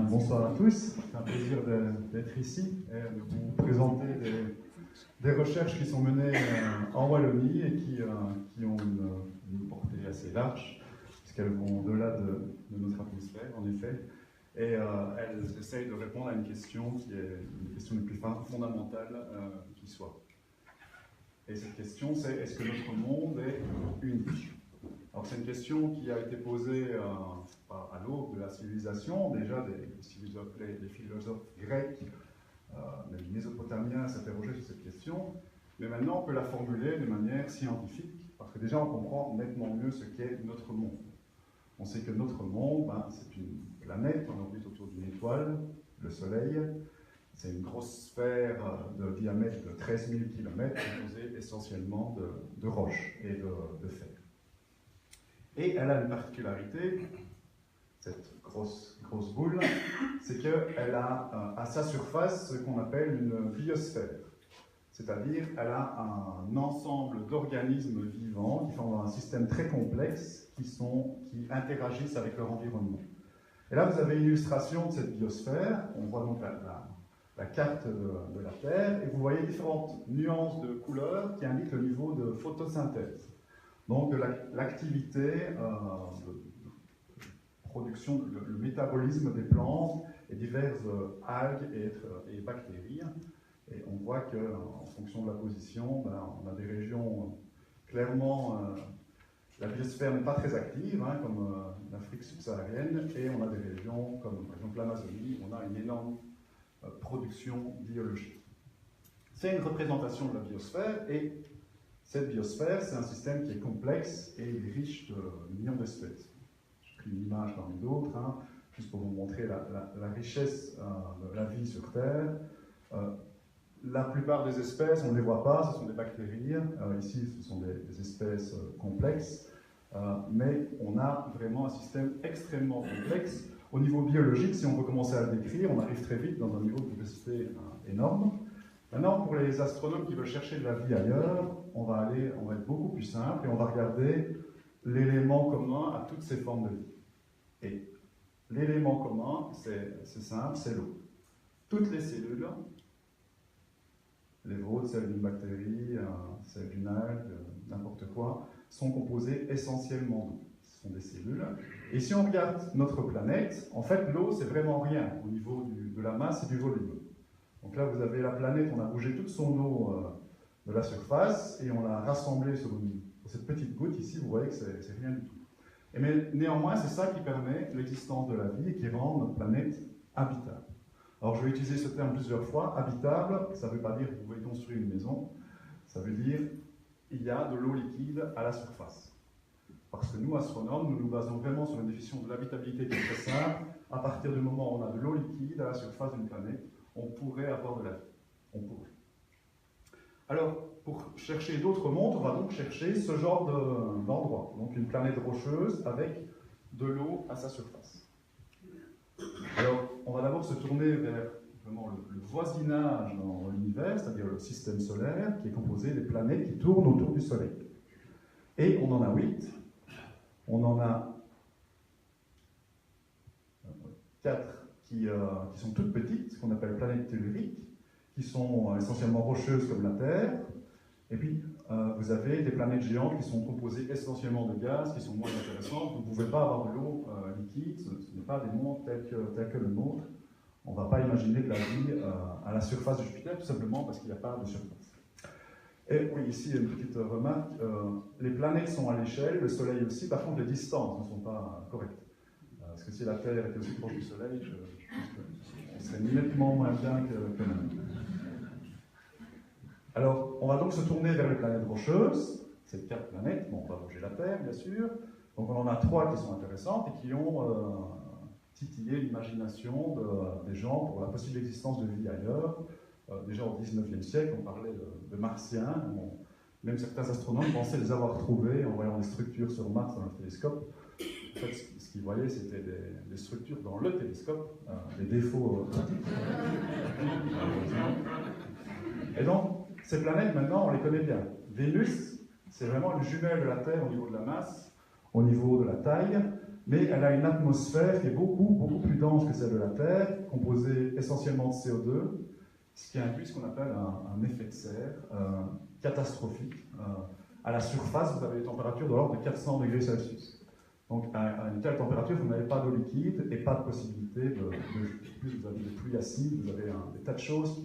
Bonsoir à tous, c'est un plaisir d'être ici et de vous présenter des recherches qui sont menées en Wallonie et qui ont une portée assez large, puisqu'elles vont au-delà de notre atmosphère, en effet, et elles essayent de répondre à une question qui est une question des plus fondamentales qui soit. Et cette question, c'est est-ce que notre monde est unique? Alors c'est une question qui a été posée à l'aube de la civilisation. Déjà, les philosophes grecs, les Mésopotamiens s'interrogeaient sur cette question. Mais maintenant, on peut la formuler de manière scientifique, parce que déjà, on comprend nettement mieux ce qu'est notre monde. On sait que notre monde, c'est une planète, on orbite autour d'une étoile, le Soleil. C'est une grosse sphère de diamètre de 13 000 km, composée essentiellement de roches et de fer. Et elle a une particularité, cette grosse boule, c'est qu'elle a à sa surface ce qu'on appelle une biosphère. C'est-à-dire qu'elle a un ensemble d'organismes vivants qui forment un système très complexe qui interagissent avec leur environnement. Et là, vous avez une illustration de cette biosphère. On voit donc la carte de la Terre, et vous voyez différentes nuances de couleurs qui indiquent le niveau de photosynthèse. Donc l'activité de production, le métabolisme des plantes et diverses algues et bactéries. Et on voit qu'en fonction de la position, on a des régions clairement, la biosphère n'est pas très active, comme l'Afrique subsaharienne, et on a des régions comme par exemple l'Amazonie, où on a une énorme production biologique. C'est une représentation de la biosphère, et cette biosphère, c'est un système qui est complexe et riche de millions d'espèces. J'ai pris une image parmi d'autres, juste pour vous montrer la richesse de la vie sur Terre. La plupart des espèces, on ne les voit pas, ce sont des bactéries. Ici, ce sont des espèces complexes, mais on a vraiment un système extrêmement complexe. Au niveau biologique, si on veut commencer à le décrire, on arrive très vite dans un niveau de complexité énorme. Maintenant, pour les astronomes qui veulent chercher de la vie ailleurs, on va être beaucoup plus simple et on va regarder l'élément commun à toutes ces formes de vie. Et l'élément commun, c'est simple, c'est l'eau. Toutes les cellules, les vôtres, celles d'une bactérie, celles d'une algue, n'importe quoi, sont composées essentiellement d'eau. Ce sont des cellules. Et si on regarde notre planète, en fait, l'eau, c'est vraiment rien au niveau de la masse et du volume. Donc là, vous avez la planète, on a bougé toute son eau de la surface et on l'a rassemblée sur cette petite goutte ici. Vous voyez que c'est rien du tout. Mais néanmoins, c'est ça qui permet l'existence de la vie et qui rend notre planète habitable. Alors, je vais utiliser ce terme plusieurs fois. Habitable, ça ne veut pas dire que vous pouvez construire une maison. Ça veut dire qu'il y a de l'eau liquide à la surface. Parce que nous, astronomes, nous nous basons vraiment sur une définition de l'habitabilité qui est très simple. À partir du moment où on a de l'eau liquide à la surface d'une planète, on pourrait avoir de la vie. On pourrait. Alors, pour chercher d'autres mondes, on va donc chercher ce genre d'endroit. Donc une planète rocheuse avec de l'eau à sa surface. Alors, on va d'abord se tourner vers vraiment le voisinage dans l'univers, c'est-à-dire le système solaire, qui est composé des planètes qui tournent autour du Soleil. Et on en a 8. On en a 4 qui sont toutes petites, ce qu'on appelle planètes telluriques, qui sont essentiellement rocheuses comme la Terre. Et puis, vous avez des planètes géantes qui sont composées essentiellement de gaz, qui sont moins intéressantes. Vous ne pouvez pas avoir de l'eau liquide, ce n'est pas des mondes tels que le nôtre. On ne va pas imaginer de la vie à la surface de Jupiter, tout simplement parce qu'il n'y a pas de surface. Et oui, ici, une petite remarque. Les planètes sont à l'échelle, le Soleil aussi, par contre, les distances ne sont pas correctes. Parce que si la Terre était aussi proche du Soleil, je pense qu'on serait nettement moins bien que nous. Alors, on va donc se tourner vers les planètes rocheuses, ces 4 planètes. Bon, on va bouger la Terre, bien sûr. Donc, on en a 3 qui sont intéressantes et qui ont titillé l'imagination des gens pour la possible existence de vie ailleurs. Déjà au XIXe siècle, on parlait de martiens. Même certains astronomes pensaient les avoir trouvés en voyant des structures sur Mars dans le télescope. En fait, ce qu'ils voyaient, c'était des structures dans le télescope, des défauts pratiques. Et donc, ces planètes, maintenant, on les connaît bien. Vénus, c'est vraiment une jumelle de la Terre au niveau de la masse, au niveau de la taille. mais elle a une atmosphère qui est beaucoup plus dense que celle de la Terre, composée essentiellement de CO2, ce qui induit ce qu'on appelle un effet de serre catastrophique. À la surface, vous avez des températures de l'ordre de 400 degrés Celsius. Donc à une telle température, vous n'avez pas d'eau liquide et pas de possibilité plus vous avez des pluies acides, vous avez des tas de choses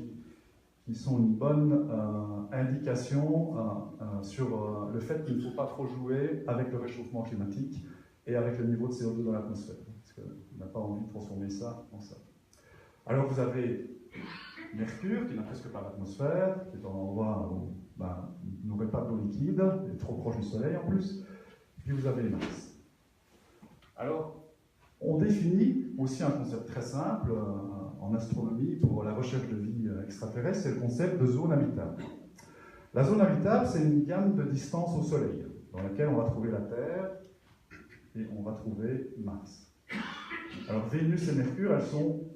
qui sont une bonne indication sur le fait qu'il ne faut pas trop jouer avec le réchauffement climatique et avec le niveau de CO2 dans l'atmosphère, parce qu'on n'a pas envie de transformer ça en ça. Alors vous avez Mercure, qui n'a presque pas d'atmosphère, qui est un endroit où il n'aurait pas d'eau liquide, il est trop proche du Soleil en plus, puis vous avez Mars. Alors, on définit aussi un concept très simple en astronomie pour la recherche de vie extraterrestre, c'est le concept de zone habitable. La zone habitable, c'est une gamme de distance au Soleil, dans laquelle on va trouver la Terre et on va trouver Mars. Alors Vénus et Mercure, elles sont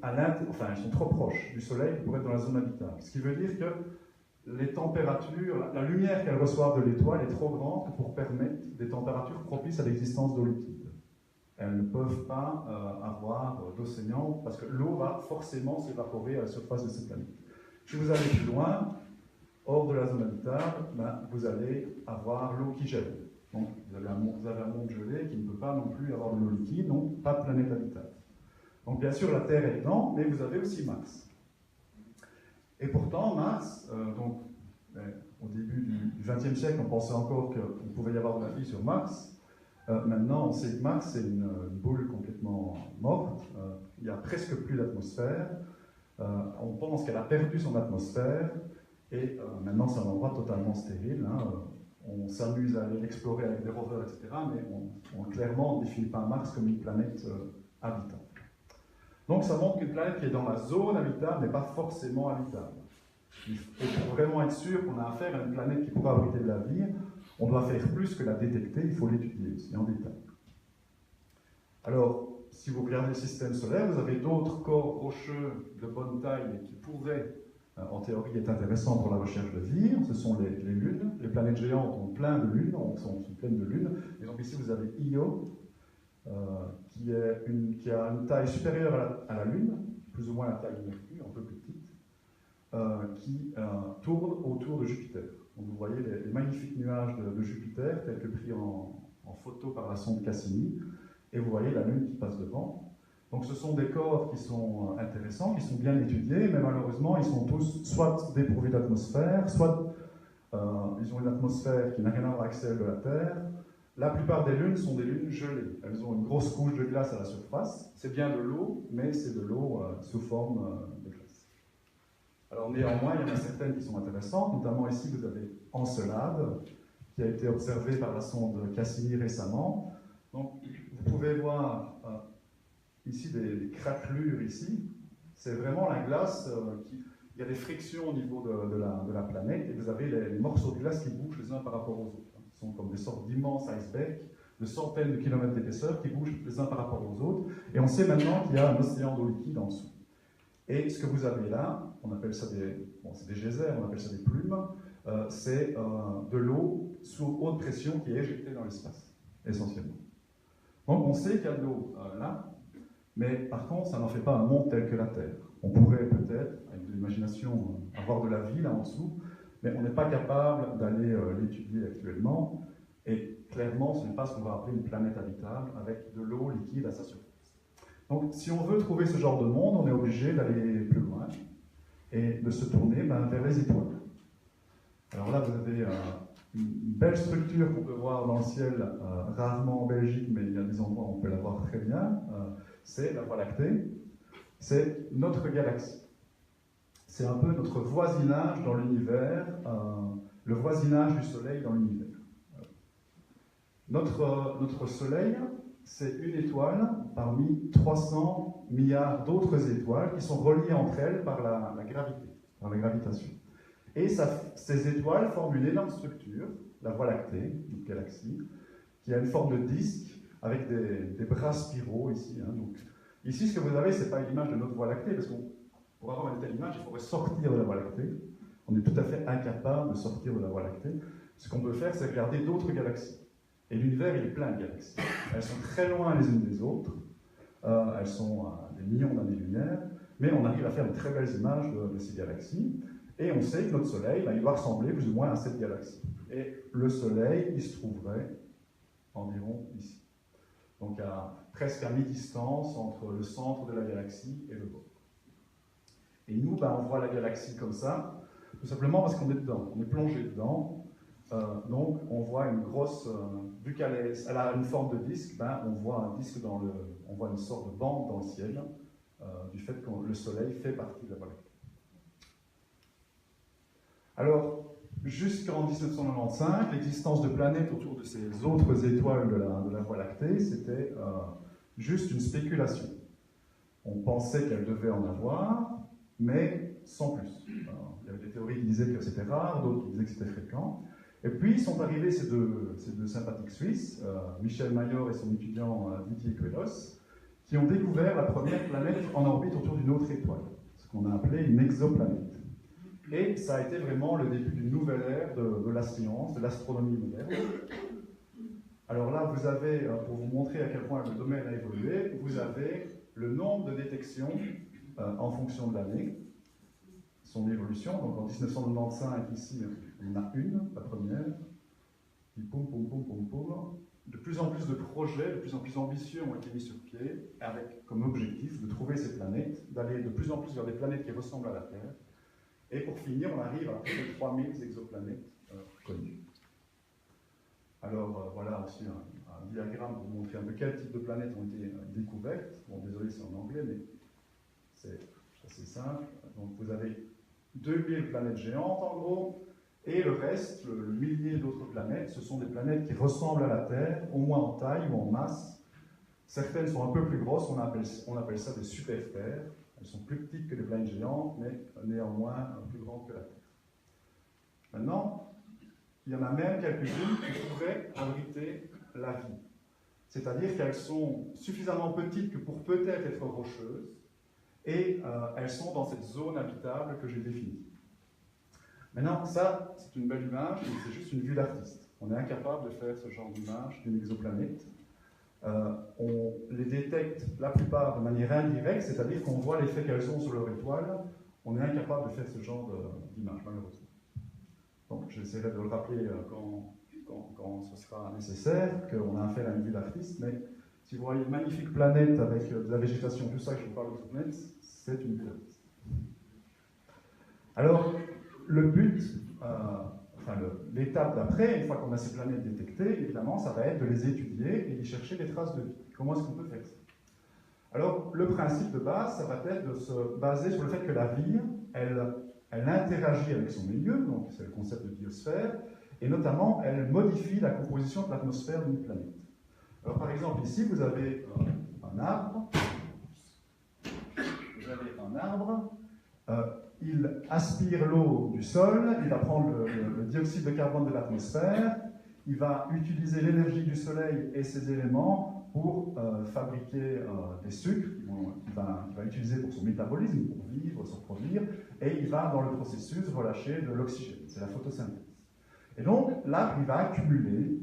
trop proches du Soleil pour être dans la zone habitable. Ce qui veut dire que les températures, la lumière qu'elles reçoivent de l'étoile est trop grande pour permettre des températures propices à l'existence d'eau liquide. Elles ne peuvent pas avoir d'océan parce que l'eau va forcément s'évaporer à la surface de cette planète. Si vous allez plus loin, hors de la zone habitable, vous allez avoir l'eau qui gèle. Donc vous avez un monde gelé qui ne peut pas non plus avoir de l'eau liquide, donc pas de planète habitable. Donc bien sûr la Terre est dedans, mais vous avez aussi Mars. Et pourtant Mars, au début du XXe siècle, on pensait encore qu'on pouvait y avoir de la vie sur Mars. Maintenant, on sait que Mars, c'est une boule complètement morte. Il n'y a presque plus d'atmosphère. On pense qu'elle a perdu son atmosphère. Et maintenant, c'est un endroit totalement stérile. On s'amuse à aller l'explorer avec des rovers, etc. Mais clairement, on ne définit pas Mars comme une planète habitable. Donc, ça montre qu'une planète qui est dans la zone habitable n'est pas forcément habitable. Et pour vraiment être sûr qu'on a affaire à une planète qui pourra abriter de la vie, on doit faire plus que la détecter, il faut l'étudier aussi en détail. Alors, si vous regardez le système solaire, vous avez d'autres corps rocheux de bonne taille qui pourraient, en théorie, être intéressants pour la recherche de vie. Ce sont les lunes. Les planètes géantes ont plein de lunes, sont pleines de lunes. Et donc ici, vous avez Io, qui a une taille supérieure à la Lune, plus ou moins la taille de Mercure, un peu plus petite, qui tourne autour de Jupiter. Donc vous voyez les magnifiques nuages de Jupiter, tels que pris en photo par la sonde Cassini, et vous voyez la Lune qui passe devant. Donc ce sont des corps qui sont intéressants, qui sont bien étudiés, mais malheureusement ils sont tous soit dépourvus d'atmosphère, soit ils ont une atmosphère qui n'a rien à voir avec celle de la Terre. La plupart des lunes sont des lunes gelées. Elles ont une grosse couche de glace à la surface. C'est bien de l'eau, mais c'est de l'eau sous forme de glace. Alors néanmoins, il y en a certaines qui sont intéressantes, notamment ici vous avez Encelade, qui a été observée par la sonde Cassini récemment. Donc vous pouvez voir ici des craquelures ici. C'est vraiment la glace il y a des frictions au niveau de la planète et vous avez les morceaux de glace qui bougent les uns par rapport aux autres. Ce sont comme des sortes d'immenses icebergs de centaines de kilomètres d'épaisseur qui bougent les uns par rapport aux autres. Et on sait maintenant qu'il y a un océan d'eau liquide en dessous. Et ce que vous avez là, on appelle ça c'est des geysers, on appelle ça des plumes, c'est de l'eau sous haute pression qui est éjectée dans l'espace, essentiellement. Donc on sait qu'il y a de l'eau là, mais par contre, ça n'en fait pas un monde tel que la Terre. On pourrait peut-être, avec de l'imagination, avoir de la vie là en dessous, mais on n'est pas capable d'aller l'étudier actuellement, et clairement, ce n'est pas ce qu'on va appeler une planète habitable, avec de l'eau liquide à sa surface. Donc, si on veut trouver ce genre de monde, on est obligé d'aller plus loin et de se tourner vers les étoiles. Alors là, vous avez une belle structure qu'on peut voir dans le ciel, rarement en Belgique, mais il y a des endroits où on peut la voir très bien. C'est la Voie lactée. C'est notre galaxie. C'est un peu notre voisinage dans l'univers, le voisinage du Soleil dans l'univers. Notre Soleil, c'est une étoile parmi 300 milliards d'autres étoiles qui sont reliées entre elles par la gravité, par la gravitation. Et ces étoiles forment une énorme structure, la Voie lactée, notre galaxie, qui a une forme de disque avec des bras spiraux ici. Donc, ici, ce que vous avez, ce n'est pas une image de notre Voie lactée, parce que pour avoir une telle image, il faudrait sortir de la Voie lactée. On est tout à fait incapable de sortir de la Voie lactée. Ce qu'on peut faire, c'est regarder d'autres galaxies. Et l'univers, il est plein de galaxies. Elles sont très loin les unes des autres, elles sont à des millions d'années-lumière, mais on arrive à faire de très belles images de ces galaxies, et on sait que notre Soleil, il doit ressembler plus ou moins à cette galaxie. Et le Soleil, il se trouverait environ ici. Donc presque à mi-distance entre le centre de la galaxie et le bord. Et nous, on voit la galaxie comme ça, tout simplement parce qu'on est dedans, on est plongé dedans. Donc on voit une grosse, vu qu'elle a une forme de disque, on voit un disque on voit une sorte de bande dans le ciel, du fait que le Soleil fait partie de la Voie lactée. Alors, jusqu'en 1995, l'existence de planètes autour de ces autres étoiles de la Voie lactée, c'était juste une spéculation. On pensait qu'elle devait en avoir, mais sans plus. Alors, il y avait des théories qui disaient que c'était rare, d'autres qui disaient que c'était fréquent. Et puis sont arrivés ces deux sympathiques Suisses, Michel Mayor et son étudiant Didier Queloz, qui ont découvert la première planète en orbite autour d'une autre étoile, ce qu'on a appelé une exoplanète. Et ça a été vraiment le début d'une nouvelle ère de la science, de l'astronomie moderne. Alors là, vous avez, pour vous montrer à quel point le domaine a évolué, vous avez le nombre de détections en fonction de l'année, son évolution. Donc en 1995, ici, on a une, la première, qui poum, poum, poum, poum, poum. De plus en plus de projets, de plus en plus ambitieux ont été mis sur pied, avec comme objectif de trouver ces planètes, d'aller de plus en plus vers des planètes qui ressemblent à la Terre. Et pour finir, on arrive à près de 3000 exoplanètes connues. Alors voilà aussi un diagramme pour vous montrer un peu quel type de planètes ont été découvertes. Bon, désolé, c'est en anglais, mais c'est assez simple. Donc vous avez 2000 planètes géantes en gros, et le reste, le millier d'autres planètes, ce sont des planètes qui ressemblent à la Terre, au moins en taille ou en masse. Certaines sont un peu plus grosses, on appelle ça des super-terres. Elles sont plus petites que les planètes géantes, mais néanmoins plus grandes que la Terre. Maintenant, il y en a même quelques-unes qui pourraient abriter la vie. C'est-à-dire qu'elles sont suffisamment petites que pour peut-être être rocheuses, et elles sont dans cette zone habitable que j'ai définie. Maintenant, ça, c'est une belle image, mais c'est juste une vue d'artiste. On est incapable de faire ce genre d'image d'une exoplanète. On les détecte la plupart de manière indirecte, c'est-à-dire qu'on voit l'effet qu'elles ont sur leur étoile. On est incapable de faire ce genre d'image, malheureusement. Donc j'essaierai de le rappeler quand ce sera nécessaire, qu'on a affaire à une vue d'artiste, mais si vous voyez une magnifique planète avec de la végétation, tout ça que je vous parle d'exoplanète, c'est une vue d'artiste. Alors, le but, l'étape d'après, une fois qu'on a ces planètes détectées, évidemment, ça va être de les étudier et d'y chercher des traces de vie. Comment est-ce qu'on peut faire ça? Alors, le principe de base, ça va être de se baser sur le fait que la vie, elle interagit avec son milieu, donc c'est le concept de biosphère, et notamment, elle modifie la composition de l'atmosphère d'une planète. Alors, par exemple, ici, vous avez un arbre. Il aspire l'eau du sol, il va prendre le dioxyde de carbone de l'atmosphère, il va utiliser l'énergie du soleil et ses éléments pour fabriquer des sucres qu'il va utiliser pour son métabolisme, pour vivre, se reproduire, et il va dans le processus relâcher de l'oxygène, c'est la photosynthèse. Et donc l'arbre, il va accumuler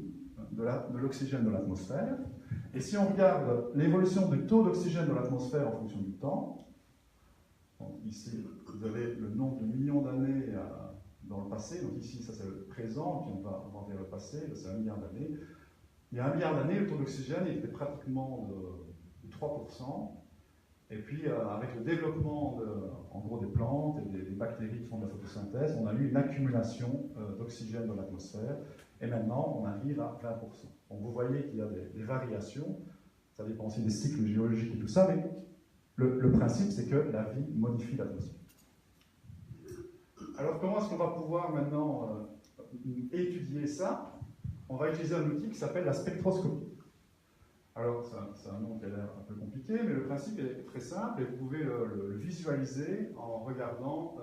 de l'oxygène de l'atmosphère, et si on regarde l'évolution du taux d'oxygène de l'atmosphère en fonction du temps, donc ici, vous avez le nombre de millions d'années dans le passé. Donc ici, ça c'est le présent, puis on va vers le passé, c'est 1 milliard d'années. Il y a 1 milliard d'années, le taux d'oxygène était pratiquement de 3%. Et puis, avec le développement en gros des plantes et des bactéries qui font de la photosynthèse, on a eu une accumulation d'oxygène dans l'atmosphère. Et maintenant, on arrive à 20%. Donc vous voyez qu'il y a des variations. Ça dépend aussi des cycles géologiques et tout ça, mais le principe, c'est que la vie modifie l'atmosphère. Alors, comment est-ce qu'on va pouvoir maintenant étudier ça? On va utiliser un outil qui s'appelle la spectroscopie. Alors, c'est un nom qui a l'air un peu compliqué, mais le principe est très simple et vous pouvez le visualiser en regardant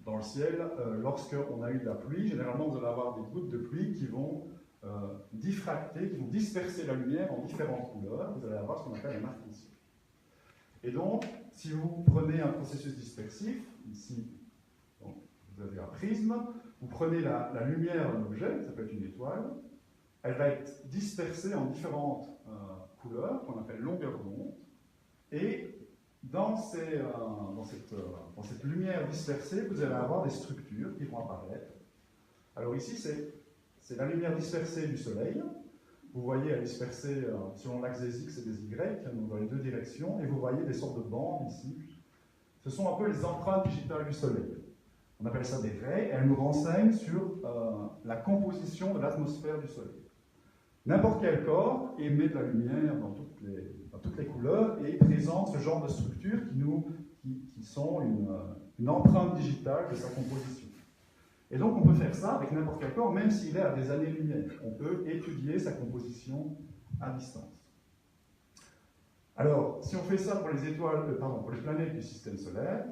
dans le ciel lorsqu'on a eu de la pluie. Généralement, vous allez avoir des gouttes de pluie qui vont diffracter, qui vont disperser la lumière en différentes couleurs. Vous allez avoir ce qu'on appelle un arc-en-ciel. Et donc, si vous prenez un processus dispersif, ici, donc, vous avez un prisme, vous prenez la lumière d'un objet, ça peut être une étoile, elle va être dispersée en différentes couleurs, qu'on appelle longueur d'onde, et dans cette lumière dispersée, vous allez avoir des structures qui vont apparaître. Alors ici, c'est la lumière dispersée du Soleil. Vous voyez, elle est dispersée selon l'axe des X et des Y, donc dans les deux directions, et vous voyez des sortes de bandes ici. Ce sont un peu les empreintes digitales du Soleil. On appelle ça des raies, et elles nous renseignent sur la composition de l'atmosphère du Soleil. N'importe quel corps émet de la lumière dans toutes les couleurs et présente ce genre de structures qui sont une empreinte digitale de sa composition. Et donc on peut faire ça avec n'importe quel corps, même s'il est à des années-lumière. On peut étudier sa composition à distance. Alors, si on fait ça pour les étoiles, pour les planètes du système solaire,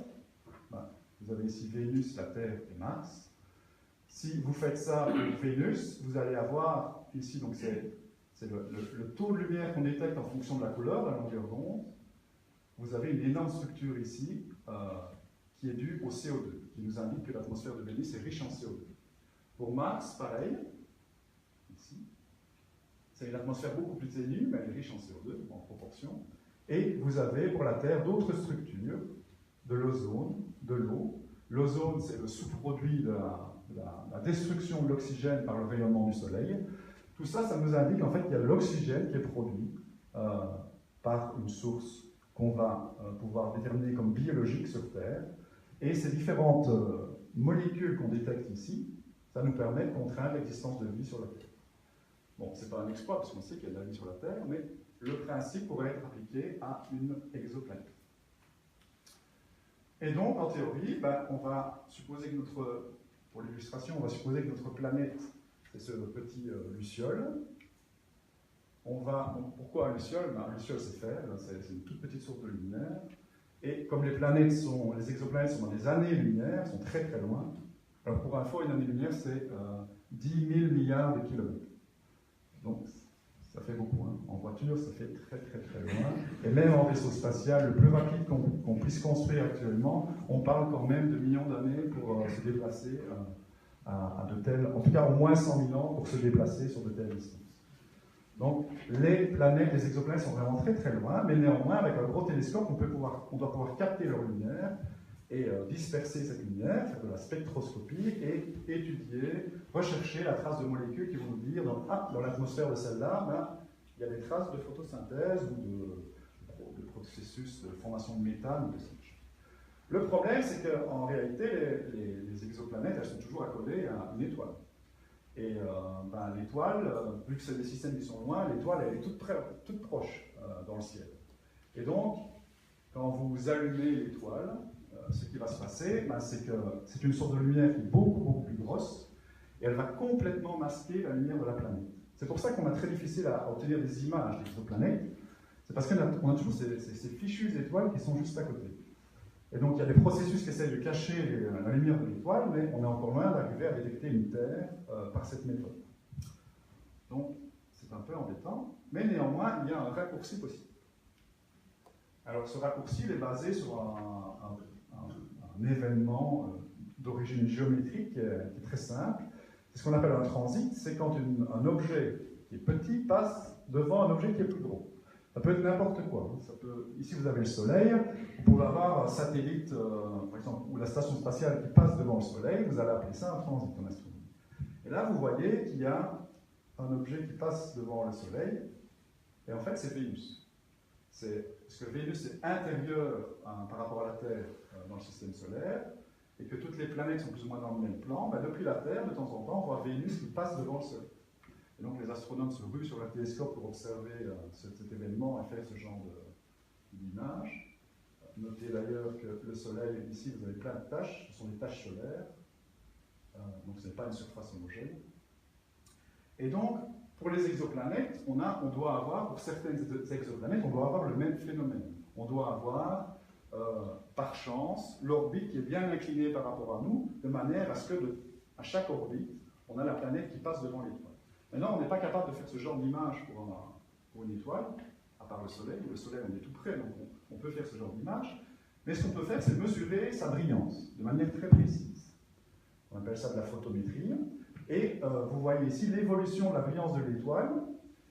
vous avez ici Vénus, la Terre et Mars. Si vous faites ça pour Vénus, vous allez avoir ici, donc c'est le taux de lumière qu'on détecte en fonction de la couleur, de la longueur d'onde. Vous avez une énorme structure ici qui est due au CO2, qui nous indique que l'atmosphère de Vénus est riche en CO2. Pour Mars, pareil, ici, c'est une atmosphère beaucoup plus ténue, mais elle est riche en CO2 en proportion. Et vous avez pour la Terre d'autres structures, de l'ozone, de l'eau. L'ozone, c'est le sous-produit de la destruction de l'oxygène par le rayonnement du Soleil. Tout ça, ça nous indique en fait qu'il y a de l'oxygène qui est produit par une source qu'on va pouvoir déterminer comme biologique sur Terre. Et ces différentes molécules qu'on détecte ici, ça nous permet de contraindre l'existence de vie sur la Terre. Bon, ce n'est pas un exploit, parce qu'on sait qu'il y a de la vie sur la Terre, mais le principe pourrait être appliqué à une exoplanète. Et donc, en théorie, on va supposer que pour l'illustration, on va supposer que notre planète, c'est ce petit luciole. Pourquoi un luciole? Un luciole, c'est faible, c'est une toute petite source de lumière. Et comme les exoplanètes sont dans des années-lumière, sont très très loin. Alors pour info, une année-lumière, c'est 10 000 milliards de kilomètres. Donc, ça fait beaucoup. Hein. En voiture, ça fait très très très loin. Et même en vaisseau spatial, le plus rapide qu'on puisse construire actuellement, on parle quand même de millions d'années pour se déplacer à de telles, en tout cas au moins 100 000 ans pour se déplacer sur de telles distances. Donc les planètes, les exoplanètes sont vraiment très très loin, mais néanmoins avec un gros télescope, on doit pouvoir capter leur lumière et disperser cette lumière, faire de la spectroscopie et étudier, rechercher la trace de molécules qui vont nous dire dans l'atmosphère de celle-là, il y a des traces de photosynthèse ou de processus de formation de méthane ou de ces choses. Le problème, c'est qu'en réalité, les exoplanètes, elles sont toujours accolées à une étoile. Et l'étoile, vu que c'est des systèmes qui sont loin, l'étoile elle est toute proche dans le ciel. Et donc, quand vous allumez l'étoile, ce qui va se passer, c'est que c'est une source de lumière qui est beaucoup, beaucoup plus grosse, et elle va complètement masquer la lumière de la planète. C'est pour ça qu'on a très difficile à obtenir des images des exoplanètes, c'est parce qu'on a toujours ces fichues étoiles qui sont juste à côté. Et donc il y a des processus qui essaient de cacher la lumière de l'étoile, mais on est encore loin d'arriver à détecter une Terre par cette méthode. Donc c'est un peu embêtant, mais néanmoins il y a un raccourci possible. Alors ce raccourci il est basé sur un événement d'origine géométrique qui est très simple. C'est ce qu'on appelle un transit, c'est quand un objet qui est petit passe devant un objet qui est plus gros. Ça peut être n'importe quoi. Ici, vous avez le Soleil, vous pouvez avoir un satellite, par exemple, ou la station spatiale qui passe devant le Soleil, vous allez appeler ça un transit en astronomie. Et là, vous voyez qu'il y a un objet qui passe devant le Soleil, et en fait, c'est Vénus. Parce que Vénus est intérieure par rapport à la Terre dans le système solaire, et que toutes les planètes sont plus ou moins dans le même plan, depuis la Terre, de temps en temps, on voit Vénus qui passe devant le Soleil. Et donc les astronomes se ruent sur leur télescope pour observer cet événement et faire ce genre d'image. Notez d'ailleurs que le Soleil, ici vous avez plein de taches, ce sont des taches solaires, donc ce n'est pas une surface homogène. Et donc, pour les exoplanètes, on doit avoir, pour certaines exoplanètes, on doit avoir le même phénomène. On doit avoir, par chance, l'orbite qui est bien inclinée par rapport à nous, de manière à ce que, à chaque orbite, on a la planète qui passe devant l'étoile. Maintenant, on n'est pas capable de faire ce genre d'image pour une étoile, à part le Soleil. Le Soleil, on est tout près, donc on peut faire ce genre d'image. Mais ce qu'on peut faire, c'est mesurer sa brillance, de manière très précise. On appelle ça de la photométrie. Et vous voyez ici l'évolution de la brillance de l'étoile.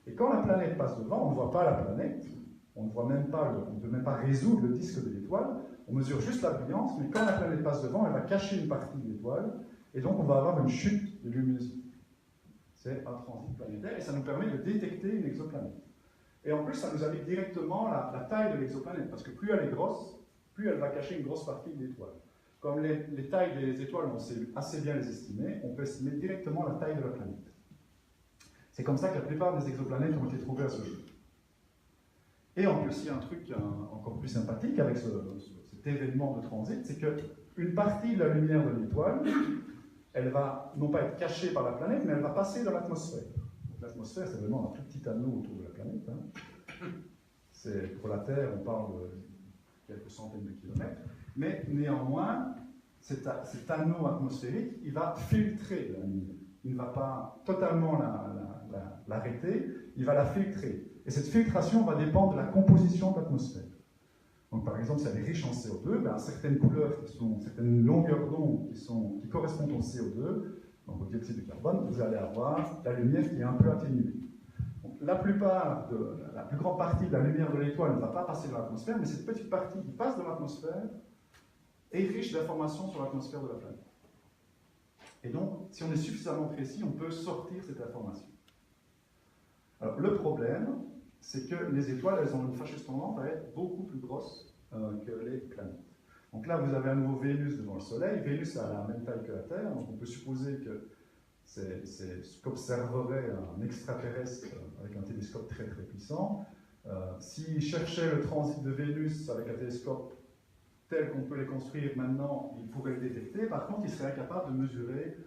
Et quand la planète passe devant, on ne voit pas la planète, on ne voit même pas, on ne peut même pas résoudre le disque de l'étoile, on mesure juste la brillance, mais quand la planète passe devant, elle va cacher une partie de l'étoile, et donc on va avoir une chute de luminosité. C'est un transit planétaire, et ça nous permet de détecter une exoplanète. Et en plus, ça nous indique directement la taille de l'exoplanète, parce que plus elle est grosse, plus elle va cacher une grosse partie de l'étoile. Comme les tailles des étoiles, on sait assez bien les estimer, on peut estimer directement la taille de la planète. C'est comme ça que la plupart des exoplanètes ont été trouvées à ce jour. Et en plus, il y a un truc encore plus sympathique avec cet événement de transit, c'est qu'une partie de la lumière de l'étoile, elle va non pas être cachée par la planète, mais elle va passer dans l'atmosphère. L'atmosphère, c'est vraiment un tout petit anneau autour de la planète. Pour la Terre, on parle de quelques centaines de kilomètres. Mais néanmoins, cet anneau atmosphérique, il va filtrer la lumière. Il ne va pas totalement l'arrêter, il va la filtrer. Et cette filtration va dépendre de la composition de l'atmosphère. Donc par exemple, si elle est riche en CO2, ben, certaines couleurs, certaines longueurs d'onde qui correspondent au CO2, donc au dioxyde de carbone, vous allez avoir la lumière qui est un peu atténuée. Donc, la plus grande partie de la lumière de l'étoile ne va pas passer dans l'atmosphère, mais cette petite partie qui passe dans l'atmosphère est riche d'informations sur l'atmosphère de la planète. Et donc, si on est suffisamment précis, on peut sortir cette information. Alors, le problème, c'est que les étoiles, elles ont une fâcheuse tendance à être beaucoup plus grosses que les planètes. Donc là, vous avez à nouveau Vénus devant le Soleil. Vénus a la même taille que la Terre, donc on peut supposer que c'est ce qu'observerait un extraterrestre avec un télescope très très puissant. S'il cherchait le transit de Vénus avec un télescope tel qu'on peut les construire maintenant, il pourrait le détecter. Par contre, il serait incapable de mesurer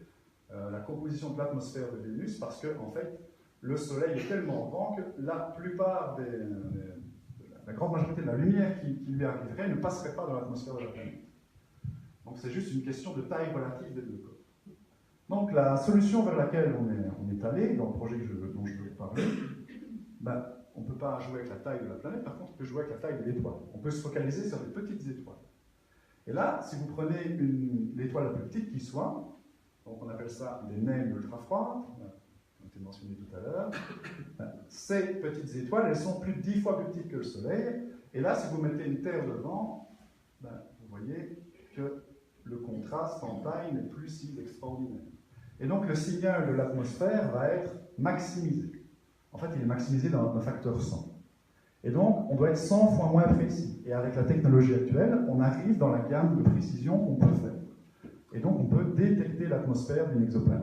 la composition de l'atmosphère de Vénus parce que, en fait, le Soleil est tellement grand que la grande majorité de la lumière qui lui arriverait ne passerait pas dans l'atmosphère de la planète. Donc c'est juste une question de taille relative des deux corps. Donc la solution vers laquelle on est allé, dans le projet dont je veux vous parler, ben, on ne peut pas jouer avec la taille de la planète, par contre on peut jouer avec la taille de l'étoile. On peut se focaliser sur des petites étoiles. Et là, si vous prenez l'étoile la plus petite qui soit, donc on appelle ça des naines ultra froides, qui ont été mentionnées tout à l'heure, ces petites étoiles, elles sont plus de 10 fois plus petites que le Soleil, et là, si vous mettez une Terre devant, ben, vous voyez que le contraste en taille n'est plus si extraordinaire. Et donc le signal de l'atmosphère va être maximisé. En fait, il est maximisé d'un facteur 100. Et donc, on doit être 100 fois moins précis. Et avec la technologie actuelle, on arrive dans la gamme de précision qu'on peut faire. Et donc, on peut détecter l'atmosphère d'une exoplanète,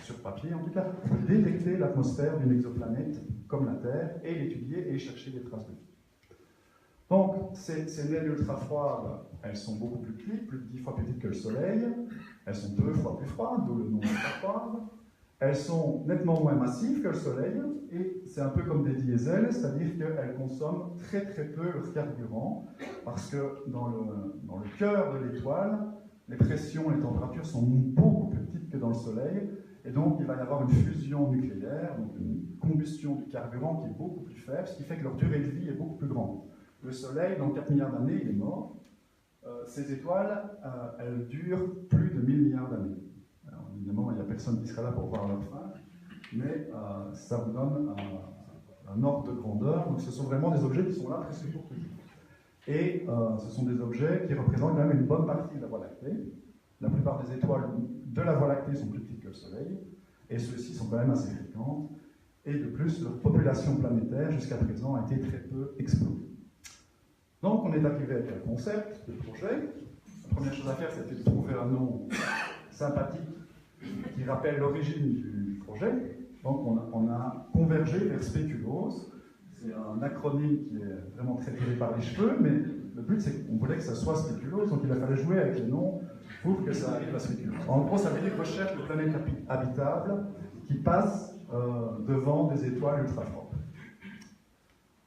sur papier en tout cas, on peut détecter l'atmosphère d'une exoplanète comme la Terre et l'étudier et chercher des traces de vie. Donc, ces naines ultra froides, elles sont beaucoup plus petites, plus de 10 fois plus petites que le Soleil. Elles sont 2 fois plus froides, d'où le nom ultra froide. Elles sont nettement moins massives que le Soleil, et c'est un peu comme des diesels, c'est-à-dire qu'elles consomment très très peu leur carburant, parce que dans le cœur de l'étoile, les pressions, les températures sont beaucoup plus petites que dans le Soleil, et donc il va y avoir une fusion nucléaire, donc une combustion du carburant qui est beaucoup plus faible, ce qui fait que leur durée de vie est beaucoup plus grande. Le Soleil, dans 4 milliards d'années, il est mort. Ces étoiles, elles durent plus de 1000 milliards d'années. Alors, évidemment, il n'y a personne qui sera là pour voir leur fin, mais ça vous donne un ordre de grandeur. Donc, ce sont vraiment des objets qui sont là presque pour toujours. Et ce sont des objets qui représentent quand même une bonne partie de la Voie lactée. La plupart des étoiles de la Voie lactée sont plus petites que le Soleil, et ceux-ci sont quand même assez fréquentes. Et de plus, leur population planétaire, jusqu'à présent, a été très peu explorée. Donc, on est arrivé avec un concept de projet. La première chose à faire, c'était de trouver un nom sympathique qui rappelle l'origine du projet. Donc, on a convergé vers Speculoos. C'est un acronyme qui est vraiment très tiré par les cheveux, mais le but, c'est qu'on voulait que ça soit Speculoos, donc il a fallu jouer avec les noms pour que ça arrive à Speculoos. En gros, ça veut dire recherche de planètes habitables qui passent devant des étoiles ultra froides.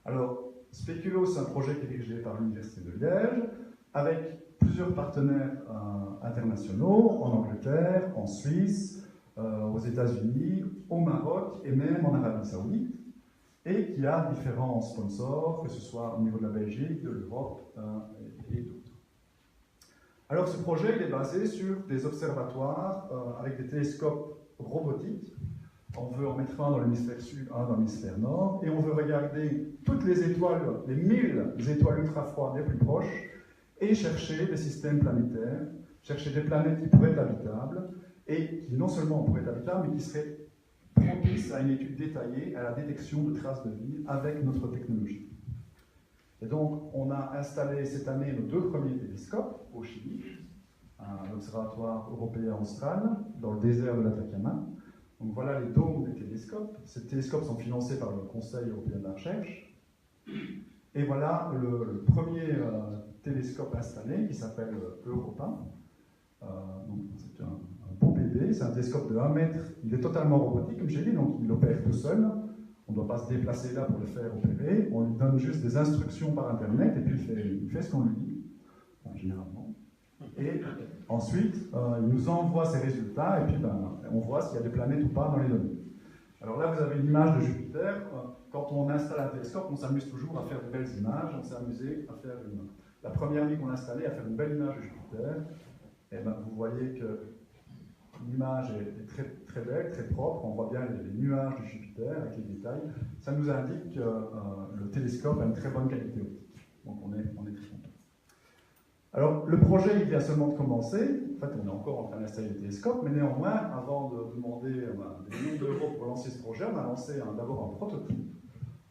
Alors, Speculoos, c'est un projet qui est dirigé par l'Université de Liège, avec plusieurs partenaires internationaux, en Angleterre, en Suisse, aux États-Unis, au Maroc et même en Arabie Saoudite, et qui a différents sponsors, que ce soit au niveau de la Belgique, de l'Europe et d'autres. Alors ce projet il est basé sur des observatoires avec des télescopes robotiques. On veut en mettre un dans l'hémisphère sud, un dans l'hémisphère nord, et on veut regarder toutes les étoiles, les 1000 étoiles ultra-froides les plus proches, et chercher des systèmes planétaires, chercher des planètes qui pourraient être habitables, et qui non seulement pourraient être habitables, mais qui seraient propices à une étude détaillée, à la détection de traces de vie avec notre technologie. Et donc, on a installé cette année nos 2 premiers télescopes au Chili, à l'Observatoire européen austral, dans le désert de l'Atacama. Donc voilà les dômes des télescopes. Ces télescopes sont financés par le Conseil européen de la recherche. Et voilà le premier télescope installé qui s'appelle Europa. C'est un beau bébé, c'est un télescope de 1 mètre. Il est totalement robotique, comme j'ai dit, donc il opère tout seul. On ne doit pas se déplacer là pour le faire opérer. On lui donne juste des instructions par Internet et puis il fait ce qu'on lui dit, enfin, généralement. Et ensuite, il nous envoie ses résultats et puis on voit s'il y a des planètes ou pas dans les données. Alors là, vous avez une image de Jupiter. Quand on installe un télescope, on s'amuse toujours à faire de belles images. On s'est amusé à faire la première nuit qu'on a installée, à faire une belle image de Jupiter. Et vous voyez que l'image est très, très belle, très propre. On voit bien les nuages de Jupiter avec les détails. Ça nous indique que le télescope a une très bonne qualité optique. Donc on est très content. Alors le projet il vient seulement de commencer. En fait, on est encore en train d'installer le télescope, mais néanmoins, avant de demander des millions d'euros pour lancer ce projet, on a lancé d'abord un prototype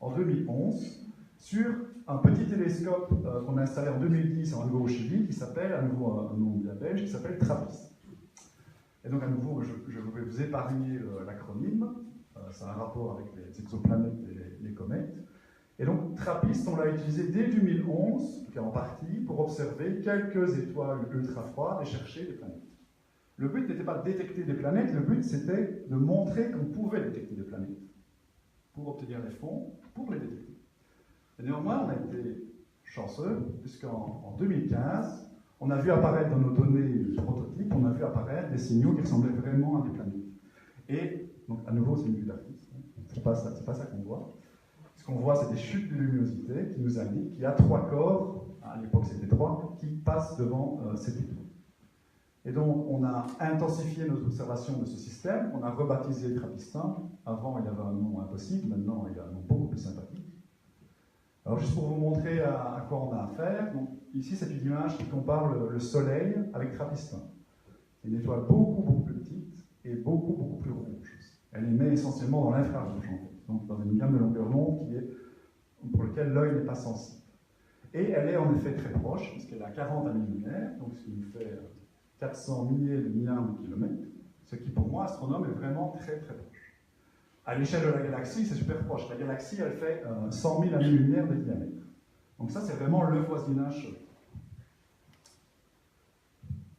en 2011 sur un petit télescope qu'on a installé en 2010 à nouveau au Chili, qui s'appelle, à nouveau un nom bien belge, qui s'appelle TRAPPIST. Et donc à nouveau, je vais vous épargner l'acronyme, ça a un rapport avec les exoplanètes et les comètes. Et donc TRAPPIST, on l'a utilisé dès 2011, en partie, pour observer quelques étoiles ultra-froides et chercher des planètes. Le but n'était pas de détecter des planètes, le but c'était de montrer qu'on pouvait détecter des planètes, pour obtenir les fonds, pour les détecter. Et néanmoins, on a été chanceux, puisqu'en 2015, on a vu apparaître dans nos données prototypes, on a vu apparaître des signaux qui ressemblaient vraiment à des planètes. Et, donc à nouveau, c'est une vue d'artiste, c'est pas ça qu'on voit. Ce qu'on voit, c'est des chutes de luminosité qui nous indiquent qu'il y a 3 corps, à l'époque c'était 3, qui passent devant cette étoile. Et donc, on a intensifié nos observations de ce système, on a rebaptisé TRAPPIST-1. Avant, il avait un nom impossible, maintenant, il a un nom beaucoup plus sympathique. Alors, juste pour vous montrer à quoi on a affaire, donc, ici, c'est une image qui compare le Soleil avec TRAPPIST-1. C'est une étoile beaucoup plus petite et beaucoup plus rouge. Elle émet essentiellement dans l'infrarouge, en fait. Donc dans une gamme de longueur d'onde pour laquelle l'œil n'est pas sensible. Et elle est en effet très proche, puisqu'elle a 40 années-lumière, donc ce qui nous fait 400 milliers de milliards de kilomètres, ce qui pour moi, astronome, est vraiment très proche. À l'échelle de la galaxie, c'est super proche. La galaxie, elle fait 100 000 années-lumière de diamètre. Donc ça, c'est vraiment le voisinage.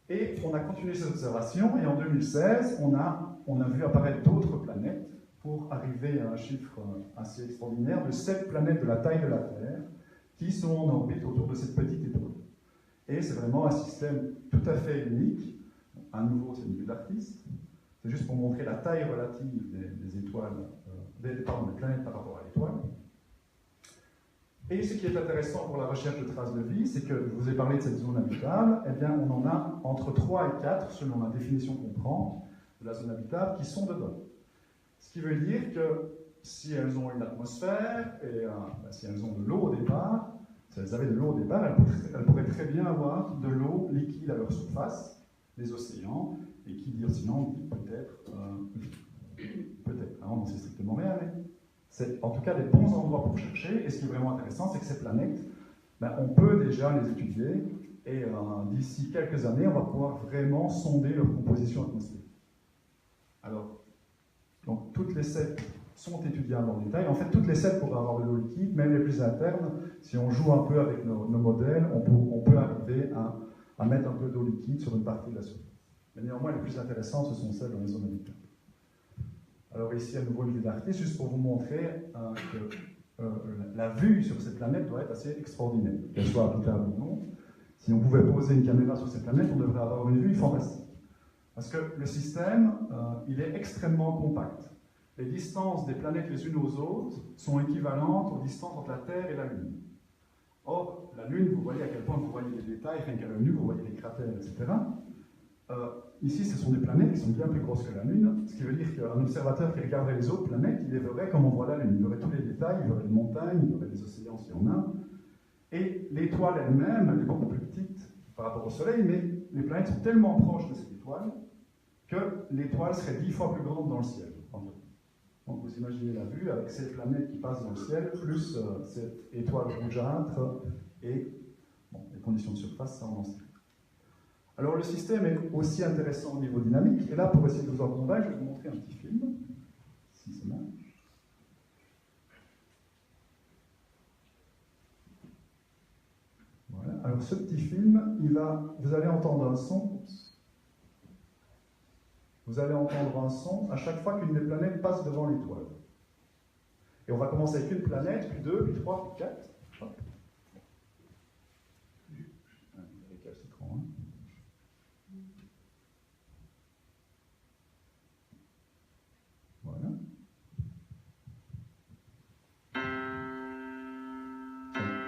Et on a continué ces observations, et en 2016, on a vu apparaître d'autres planètes, pour arriver à un chiffre assez extraordinaire de 7 planètes de la taille de la Terre qui sont en orbite autour de cette petite étoile. Et c'est vraiment un système tout à fait unique. À nouveau, c'est une vue d'artiste. C'est juste pour montrer la taille relative des étoiles, des planètes par rapport à l'étoile. Et ce qui est intéressant pour la recherche de traces de vie, c'est que je vous ai parlé de cette zone habitable, eh bien on en a entre 3 et 4, selon la définition qu'on prend de la zone habitable, qui sont dedans. Ce qui veut dire que si elles ont une atmosphère, et si elles ont de l'eau au départ, si elles avaient de l'eau au départ, elles pourraient très bien avoir de l'eau liquide à leur surface, les océans, et qui dit océan dit peut-être, on n'en sait strictement rien, mais c'est en tout cas des bons endroits pour chercher, et ce qui est vraiment intéressant, c'est que ces planètes, on peut déjà les étudier, et d'ici quelques années, on va pouvoir vraiment sonder leur composition atmosphérique. Alors, donc toutes les 7 sont étudiables en détail. En fait, toutes les 7 pourraient avoir de l'eau liquide, même les plus internes. Si on joue un peu avec nos modèles, on peut arriver à mettre un peu d'eau liquide sur une partie de la surface. Mais néanmoins, les plus intéressantes, ce sont celles dans les zones habitables. Alors ici, à nouveau, une vue d'artiste, juste pour vous montrer que la vue sur ces planètes doit être assez extraordinaire, qu'elles soient habitables ou non. Si on pouvait poser une caméra sur ces planètes, on devrait avoir une vue fantastique. Parce que le système, il est extrêmement compact. Les distances des planètes les unes aux autres sont équivalentes aux distances entre la Terre et la Lune. Or, la Lune, vous voyez à quel point vous voyez les détails, rien qu'à l'œil nu, vous voyez les cratères, etc. Ici, ce sont des planètes qui sont bien plus grosses que la Lune, ce qui veut dire qu'un observateur qui regarderait les autres planètes, il les verrait comme on voit la Lune. Il verrait tous les détails, il verrait les montagnes, il verrait les océans s'il y en a. Et l'étoile elle-même, elle est beaucoup plus petite par rapport au Soleil, mais les planètes sont tellement proches de cette étoile que l'étoile serait 10 fois plus grande dans le ciel. Donc vous imaginez la vue avec ces planètes qui passent dans le ciel, plus cette étoile rougeâtre et les conditions de surface, ça on en sait. Alors le système est aussi intéressant au niveau dynamique, et là pour essayer de vous en convaincre, je vais vous montrer un petit film, si ça marche. Voilà. Alors ce petit film, vous allez entendre un son. Vous allez entendre un son à chaque fois qu'une des planètes passe devant l'étoile. Et on va commencer avec une planète, puis deux, puis trois, puis quatre. Voilà.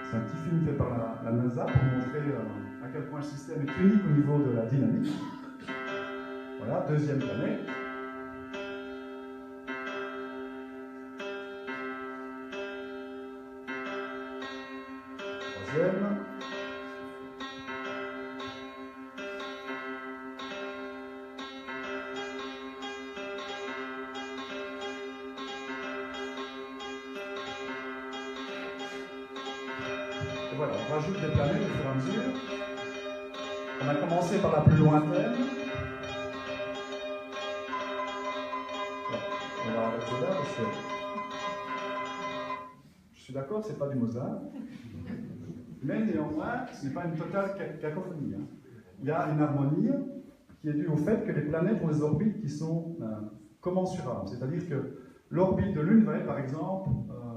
C'est un petit film fait par la NASA pour montrer à quel point le système est unique au niveau de la dynamique. Voilà, deuxième planète. Troisième. Et voilà, on rajoute des planètes au fur et à mesure. On a commencé par la plus lointaine. On va arrêter là parce que je suis d'accord, c'est pas du Mozart. Mais néanmoins, ce n'est pas une totale cacophonie. Il y a une harmonie qui est due au fait que les planètes ont des orbites qui sont commensurables. C'est-à-dire que l'orbite de l'une va être par exemple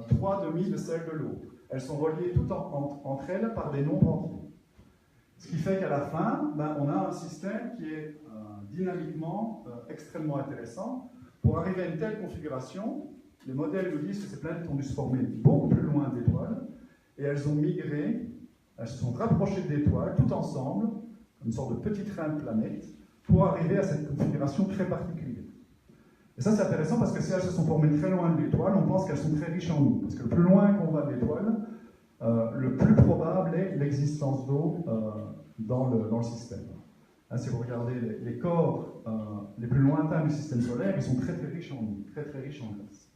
3/2 de celle de l'autre. Elles sont reliées toutes entre elles par des nombres entiers. Ce qui fait qu'à la fin, on a un système qui est dynamiquement extrêmement intéressant. Pour arriver à une telle configuration, les modèles nous disent que ces planètes ont dû se former beaucoup plus loin d'étoiles, et elles ont migré, elles se sont rapprochées d'étoiles, tout ensemble, une sorte de petit train de planètes, pour arriver à cette configuration très particulière. Et ça, c'est intéressant parce que si elles se sont formées très loin de l'étoile, on pense qu'elles sont très riches en eau. Parce que le plus loin qu'on va de l'étoile, le plus probable est l'existence d'eau dans le système. Hein, si vous regardez les corps les plus lointains du système solaire, ils sont très très riches en eau, très très riches en glace.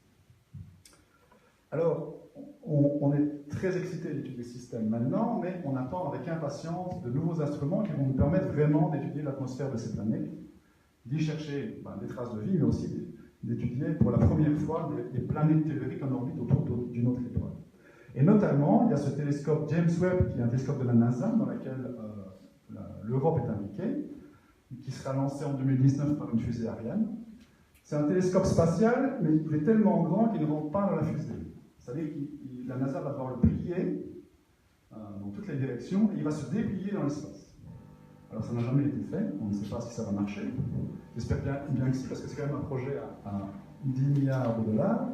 Alors, on est très excité d'étudier ce système maintenant, mais on attend avec impatience de nouveaux instruments qui vont nous permettre vraiment d'étudier l'atmosphère de ces planètes, d'y chercher des traces de vie, mais aussi d'étudier pour la première fois des planètes telluriques en orbite autour d'une autre étoile. Et notamment, il y a ce télescope James Webb, qui est un télescope de la NASA, dans lequel l'Europe est impliquée, qui sera lancé en 2019 par une fusée Ariane. C'est un télescope spatial, mais il est tellement grand qu'il ne rentre pas dans la fusée. C'est-à-dire que la NASA va devoir le plier dans toutes les directions, et il va se déplier dans l'espace. Alors ça n'a jamais été fait, on ne sait pas si ça va marcher. J'espère bien que si, parce que c'est quand même un projet à 10 milliards de dollars.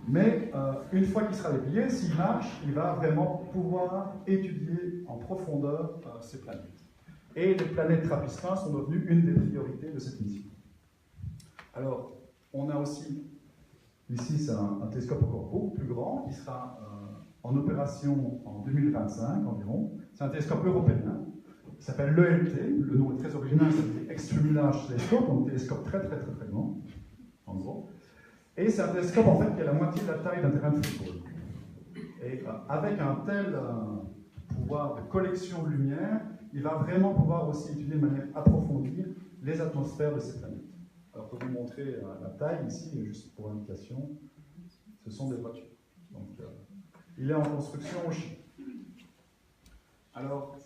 Mais une fois qu'il sera déplié, s'il marche, il va vraiment pouvoir étudier en profondeur ces planètes. Et les planètes TRAPPIST-1 sont devenues une des priorités de cette mission. Alors, on a aussi, ici c'est un télescope encore beaucoup plus grand, qui sera en opération en 2025 environ. C'est un télescope européen, qui s'appelle l'ELT, le nom est très original, c'est Extremely Large Telescope, donc télescope très très très très grand, en gros. Et c'est un télescope en fait qui a la moitié de la taille d'un terrain de football. Et avec un tel pouvoir de collection de lumière, il va vraiment pouvoir aussi étudier de manière approfondie les atmosphères de ces planètes. Alors pour vous montrer la taille ici, juste pour indication, ce sont des voitures. Donc il est en construction au Chili. Alors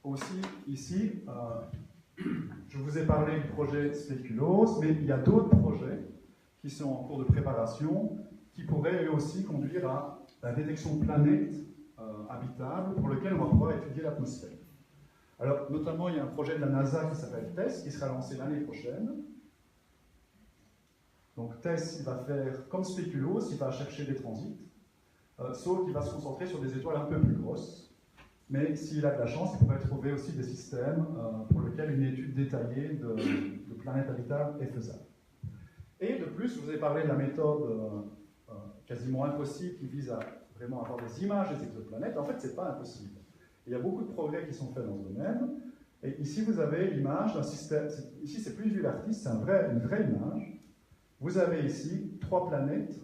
aussi ici, je vous ai parlé du projet Speculoos, mais il y a d'autres projets qui sont en cours de préparation, qui pourraient eux aussi conduire à la détection de planètes habitables pour lesquelles on va pouvoir étudier l'atmosphère. Alors, notamment, il y a un projet de la NASA qui s'appelle TESS, qui sera lancé l'année prochaine. Donc TESS, il va faire comme Speculoos, il va chercher des transits. sauf qu'il va se concentrer sur des étoiles un peu plus grosses. Mais s'il a de la chance, il pourrait trouver aussi des systèmes pour lesquels une étude détaillée de planètes habitables est faisable. Et de plus, je vous ai parlé de la méthode quasiment impossible qui vise à vraiment avoir des images des exoplanètes. En fait, ce n'est pas impossible. Il y a beaucoup de progrès qui sont faits dans ce domaine. Et ici, vous avez l'image d'un système. Ici, c'est plus une vue d'artiste, c'est une vraie image. Vous avez ici 3 planètes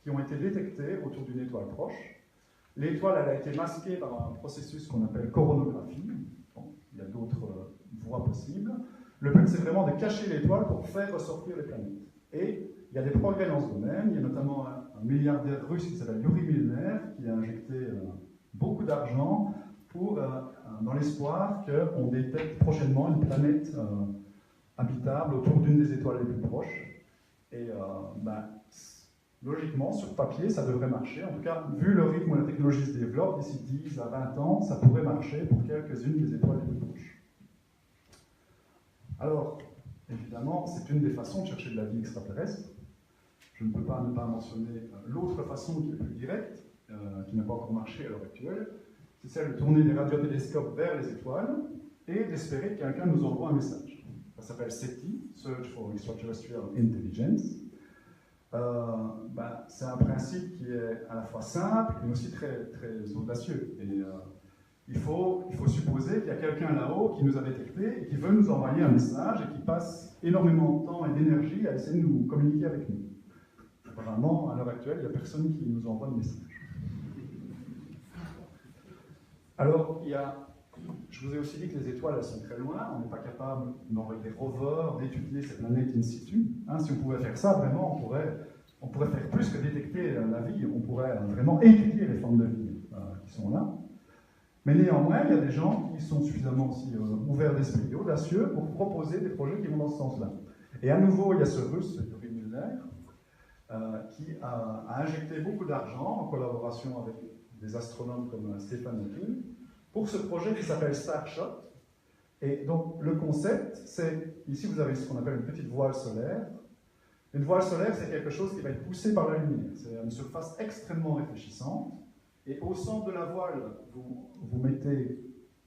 qui ont été détectées autour d'une étoile proche. L'étoile, elle a été masquée par un processus qu'on appelle coronographie. Bon, il y a d'autres voies possibles. Le but, c'est vraiment de cacher l'étoile pour faire ressortir les planètes. Et il y a des progrès dans ce domaine. Il y a notamment un milliardaire russe qui s'appelle Yuri Milner qui a injecté beaucoup d'argent dans l'espoir qu'on détecte prochainement une planète habitable autour d'une des étoiles les plus proches. Et logiquement, sur papier, ça devrait marcher. En tout cas, vu le rythme où la technologie se développe, d'ici 10 à 20 ans, ça pourrait marcher pour quelques-unes des étoiles les plus proches. Alors, évidemment, c'est une des façons de chercher de la vie extraterrestre. Je ne peux pas ne pas mentionner l'autre façon qui est plus directe, qui n'a pas encore marché à l'heure actuelle, c'est celle de tourner des radiotélescopes vers les étoiles et d'espérer que quelqu'un nous envoie un message. Ça s'appelle SETI, Search for Extraterrestrial Intelligence. C'est un principe qui est à la fois simple mais aussi très, très audacieux. Et il faut supposer qu'il y a quelqu'un là-haut qui nous a détectés et qui veut nous envoyer un message et qui passe énormément de temps et d'énergie à essayer de nous communiquer avec nous. Apparemment, à l'heure actuelle, il n'y a personne qui nous envoie de message. Alors, je vous ai aussi dit que les étoiles, elles sont très loin. On n'est pas capable d'envoyer des rovers, d'étudier ces planètes in situ. Si on pouvait faire ça, vraiment, on pourrait faire plus que détecter la vie. On pourrait vraiment étudier les formes de vie qui sont là. Mais néanmoins, il y a des gens qui sont suffisamment aussi ouverts d'esprit, audacieux, pour proposer des projets qui vont dans ce sens-là. Et à nouveau, il y a ce russe, Yuri Milner, qui a injecté beaucoup d'argent en collaboration avec des astronomes comme Stephen Hawking, pour ce projet qui s'appelle Starshot. Et donc, le concept, c'est, ici vous avez ce qu'on appelle une petite voile solaire. Une voile solaire, c'est quelque chose qui va être poussé par la lumière. C'est une surface extrêmement réfléchissante. Et au centre de la voile, vous mettez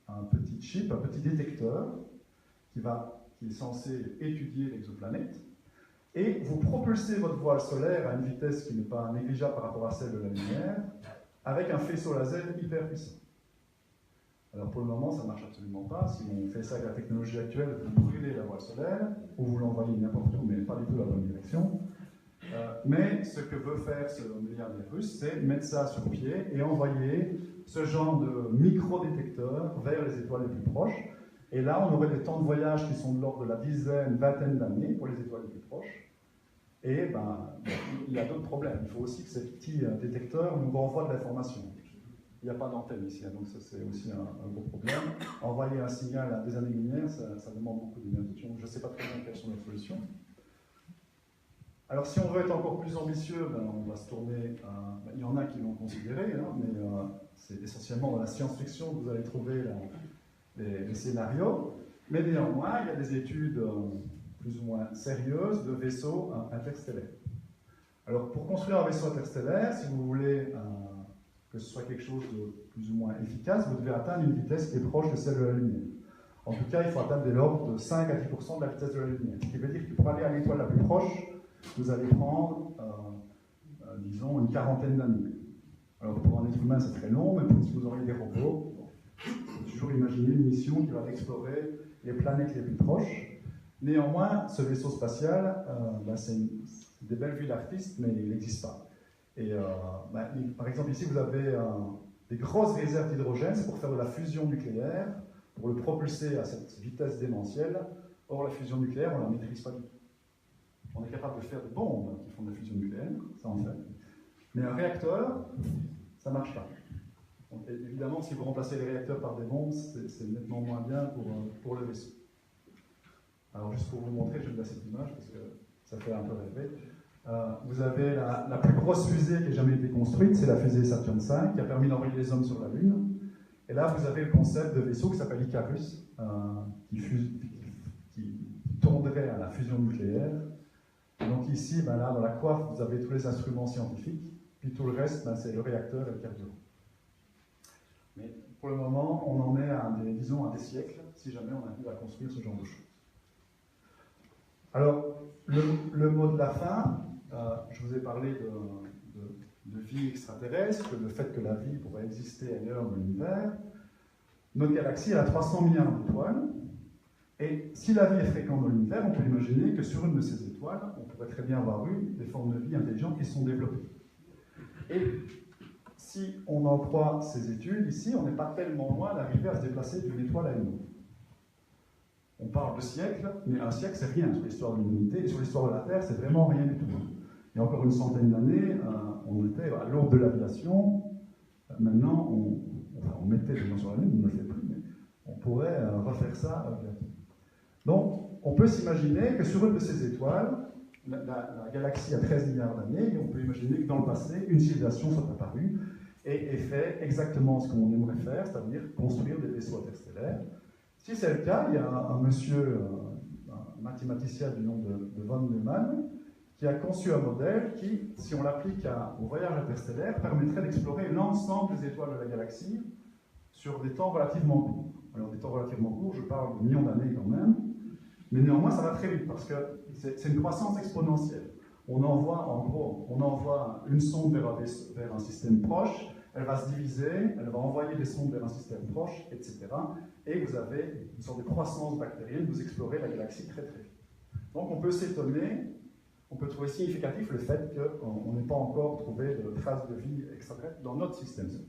un petit chip, un petit détecteur, qui est censé étudier l'exoplanète. Et vous propulsez votre voile solaire à une vitesse qui n'est pas négligeable par rapport à celle de la lumière, avec un faisceau laser hyper puissant. Alors pour le moment, ça ne marche absolument pas. Si on fait ça avec la technologie actuelle, vous brûlez la voile solaire, ou vous l'envoyez n'importe où, mais pas du tout dans la bonne direction. Mais ce que veut faire ce milliardaire russe, c'est mettre ça sur pied et envoyer ce genre de micro-détecteurs vers les étoiles les plus proches. Et là, on aurait des temps de voyage qui sont de l'ordre de la dizaine, vingtaine d'années pour les étoiles les plus proches. Et il y a d'autres problèmes. Il faut aussi que ces petits détecteurs nous renvoient de l'information. Il n'y a pas d'antenne ici, donc ça c'est aussi un gros problème. Envoyer un signal à des années-lumière, ça demande beaucoup d'énergie. Je ne sais pas très bien quelles sont les solutions. Alors si on veut être encore plus ambitieux, on va se tourner il y en a qui l'ont considéré, mais c'est essentiellement dans la science-fiction que vous allez trouver les scénarios. Mais néanmoins, il y a des études plus ou moins sérieuses de vaisseaux interstellaires. Alors pour construire un vaisseau interstellaire, si vous voulez que ce soit quelque chose de plus ou moins efficace, vous devez atteindre une vitesse qui est proche de celle de la lumière. En tout cas, il faut atteindre de l'ordre de 5 à 10% de la vitesse de la lumière. Ce qui veut dire que pour aller à l'étoile la plus proche, vous allez prendre, disons, une quarantaine d'années. Alors pour un être humain, c'est très long, mais si vous auriez des robots, il faut toujours imaginer une mission qui va explorer les planètes les plus proches. Néanmoins, ce vaisseau spatial, c'est des belles vues d'artistes, mais il n'existe pas. Et par exemple, ici, vous avez des grosses réserves d'hydrogène, c'est pour faire de la fusion nucléaire, pour le propulser à cette vitesse démentielle. Or, la fusion nucléaire, on ne la maîtrise pas du tout. On est capable de faire des bombes qui font de la fusion nucléaire, ça en fait. Mais un réacteur, ça ne marche pas. Donc, évidemment, si vous remplacez les réacteurs par des bombes, c'est nettement moins bien pour le vaisseau. Alors, juste pour vous montrer, j'aime bien cette image parce que ça fait un peu rêver. Vous avez la plus grosse fusée qui ait jamais été construite, c'est la fusée Saturn V, qui a permis d'envoyer les hommes sur la Lune. Et là, vous avez le concept de vaisseau qui s'appelle Icarus, qui tournerait à la fusion nucléaire. Et donc ici, là, dans la coiffe, vous avez tous les instruments scientifiques. puis tout le reste, ben, c'est le réacteur et le carburant. Mais pour le moment, on en est à disons, à des siècles, si jamais on arrive à construire ce genre de choses. Alors, le mot de la fin, je vous ai parlé de vie extraterrestre, le fait que la vie pourrait exister ailleurs dans l'univers. Notre galaxie a 300 milliards d'étoiles, et si la vie est fréquente dans l'univers, on peut imaginer que sur une de ces étoiles, on pourrait très bien avoir eu des formes de vie intelligentes qui se sont développées. Et si on en croit ces études, ici, on n'est pas tellement loin d'arriver à se déplacer d'une étoile à une autre. On parle de siècles, mais un siècle, c'est rien sur l'histoire de l'humanité, et sur l'histoire de la Terre, c'est vraiment rien du tout. Il y a encore une centaine d'années, on était à l'aube de l'aviation. Maintenant, on mettait des gens sur la Lune, on ne le fait plus, mais on pourrait refaire ça bientôt. Donc, on peut s'imaginer que sur une de ces étoiles, la galaxie a 13 milliards d'années, et on peut imaginer que dans le passé, une civilisation soit apparue et fait exactement ce qu'on aimerait faire, c'est-à-dire construire des vaisseaux interstellaires. Si c'est le cas, il y a un monsieur, un mathématicien du nom de von Neumann, qui a conçu un modèle qui, si on l'applique au voyage interstellaire, permettrait d'explorer l'ensemble des étoiles de la galaxie sur des temps relativement courts. Alors, des temps relativement courts, je parle de millions d'années quand même, mais néanmoins, ça va très vite parce que c'est une croissance exponentielle. On envoie une sonde vers un système proche, elle va se diviser, elle va envoyer des sondes vers un système proche, etc. Et vous avez une sorte de croissance bactérienne, vous explorez la galaxie très très vite. Donc on peut s'étonner, on peut trouver significatif le fait qu'on n'ait pas encore trouvé de traces de vie extraterrestre dans notre système solaire.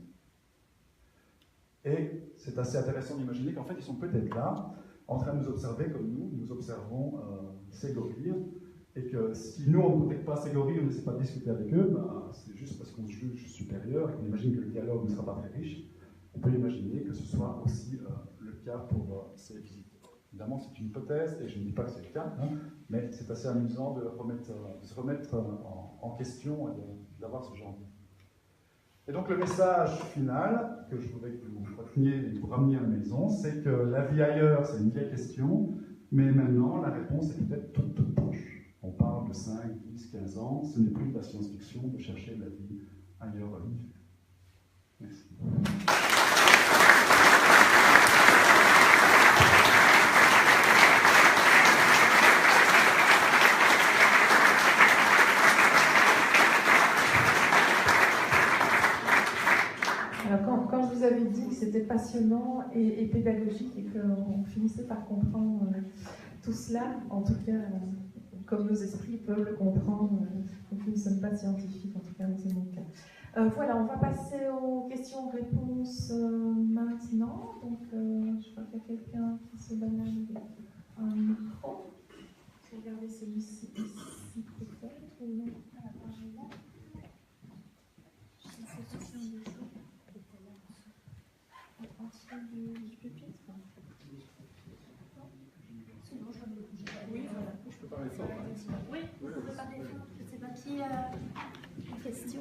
Et c'est assez intéressant d'imaginer qu'en fait ils sont peut-être là, en train de nous observer comme nous observons ces gorilles, et que si nous on ne protège pas ces gorilles, on n'essaie pas de discuter avec eux, ben, c'est juste parce qu'on se juge supérieur et qu'on imagine que le dialogue ne sera pas très riche. On peut imaginer que ce soit aussi le cas pour ces visites. Évidemment, c'est une hypothèse, et je ne dis pas que c'est le cas, hein, mais c'est assez amusant de se remettre en question et d'avoir ce genre de... Et donc le message final que je voudrais que vous reteniez et vous rameniez à la maison, c'est que la vie ailleurs, c'est une vieille question, mais maintenant la réponse est peut-être toute proche. On parle de 5, 10, 15 ans, ce n'est plus de la science-fiction de chercher la vie ailleurs dans l'univers. Merci. Alors quand je vous avais dit que c'était passionnant et pédagogique et qu'on finissait par comprendre tout cela, en tout cas, comme nos esprits peuvent le comprendre, donc nous ne sommes pas scientifiques, en tout cas, c'est mon cas. Voilà, on va passer aux questions-réponses maintenant. Donc, je crois qu'il y a quelqu'un qui se balade avec un micro. Je vais regarder celui-ci ici, peut-être, ou non. À partir du pupitre. Oui, voilà. Je peux parler fort. Oui, vous pouvez parler fort. Je ne sais pas qui a une question.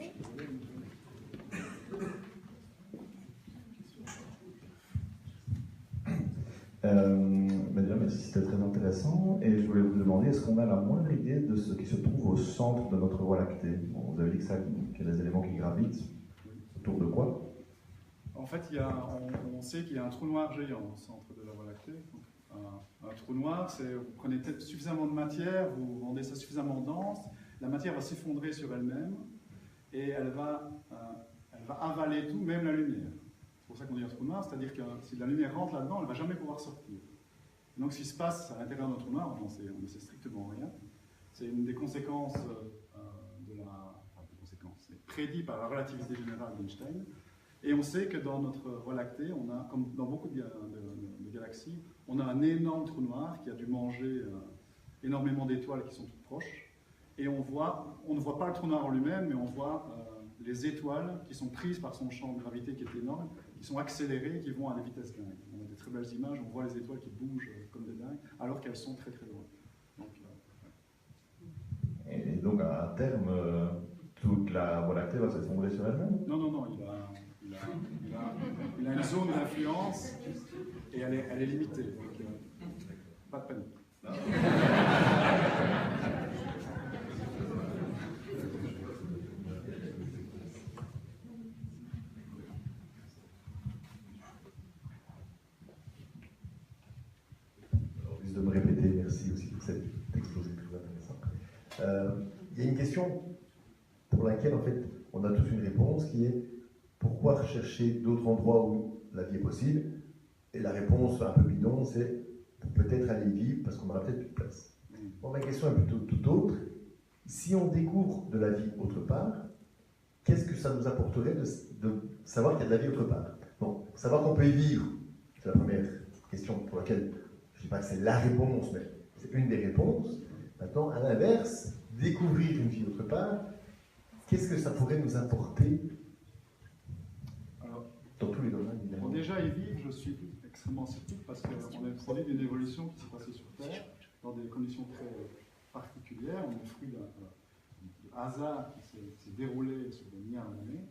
Déjà, merci, c'était très intéressant. Et je voulais vous demander, est-ce qu'on a la moindre idée de ce qui se trouve au centre de notre Voie lactée? Bon, vous avez dit qu'il y a des éléments qui gravitent. Autour de quoi? En fait, on sait qu'il y a un trou noir géant au centre de la Voie lactée. Un trou noir, c'est vous prenez suffisamment de matière, vous rendez ça suffisamment dense, la matière va s'effondrer sur elle-même et elle va avaler tout, même la lumière. C'est pour ça qu'on dit un trou noir, c'est-à-dire que si la lumière rentre là-dedans, elle ne va jamais pouvoir sortir. Donc ce qui se passe à l'intérieur d'un trou noir, on ne sait strictement rien. C'est une des conséquences c'est prédit par la relativité générale d'Einstein. Et on sait que dans notre Voie lactée, on a, comme dans beaucoup de galaxies, on a un énorme trou noir qui a dû manger énormément d'étoiles qui sont toutes proches. Et on ne voit pas le trou noir en lui-même, mais on voit les étoiles qui sont prises par son champ de gravité qui est énorme, qui sont accélérées, qui vont à des vitesses dingues. On a des très belles images, on voit les étoiles qui bougent comme des dingues, alors qu'elles sont très très loin. Donc, ouais. Et donc à terme, toute la Voie lactée va s'effondrer sur elle-même? Non, il a une zone d'influence et elle est limitée. Donc, pas de panique. Il y a une question pour laquelle, en fait, on a tous une réponse qui est pourquoi rechercher d'autres endroits où la vie est possible? Et la réponse un peu bidon, c'est peut-être aller vivre parce qu'on aura peut-être plus de place. Bon, ma question est plutôt tout autre. Si on découvre de la vie autre part, qu'est-ce que ça nous apporterait de savoir qu'il y a de la vie autre part? Bon, savoir qu'on peut y vivre, c'est la première question pour laquelle je ne dis pas que c'est la réponse, mais c'est une des réponses. Maintenant, à l'inverse, découvrir une vie autre part, qu'est-ce que ça pourrait nous apporter dans tous les domaines, évidemment? Bon, déjà, y vivre, je suis extrêmement sceptique parce qu'on est le produit d'une évolution qui s'est passée sur Terre dans des conditions très particulières. On est le fruit d'un hasard qui s'est déroulé sur des milliards d'années.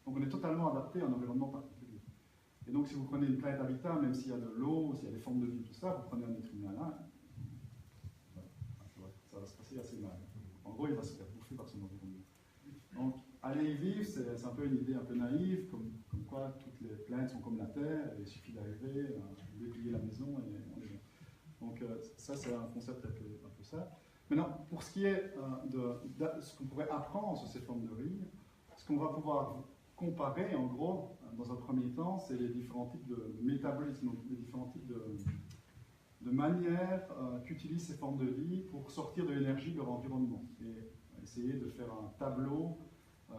Donc on est totalement adapté à un environnement particulier. Et donc si vous prenez une planète habitat, même s'il y a de l'eau, s'il y a des formes de vie, tout ça, vous prenez un être humain là, ça va se passer assez mal. En gros, il va se faire bouffer par son environnement. Donc aller y vivre, c'est un peu une idée un peu naïve, comme quoi toutes les planètes sont comme la Terre, et il suffit d'arriver, déplier la maison et on est bien. Donc ça c'est un concept un peu ça. Maintenant, pour ce qui est de ce qu'on pourrait apprendre sur ces formes de vie, ce qu'on va pouvoir comparer, en gros, dans un premier temps, c'est les différents types de métabolisme, donc les différents types de manières qu'utilisent ces formes de vie pour sortir de l'énergie de leur environnement. Et essayer de faire un tableau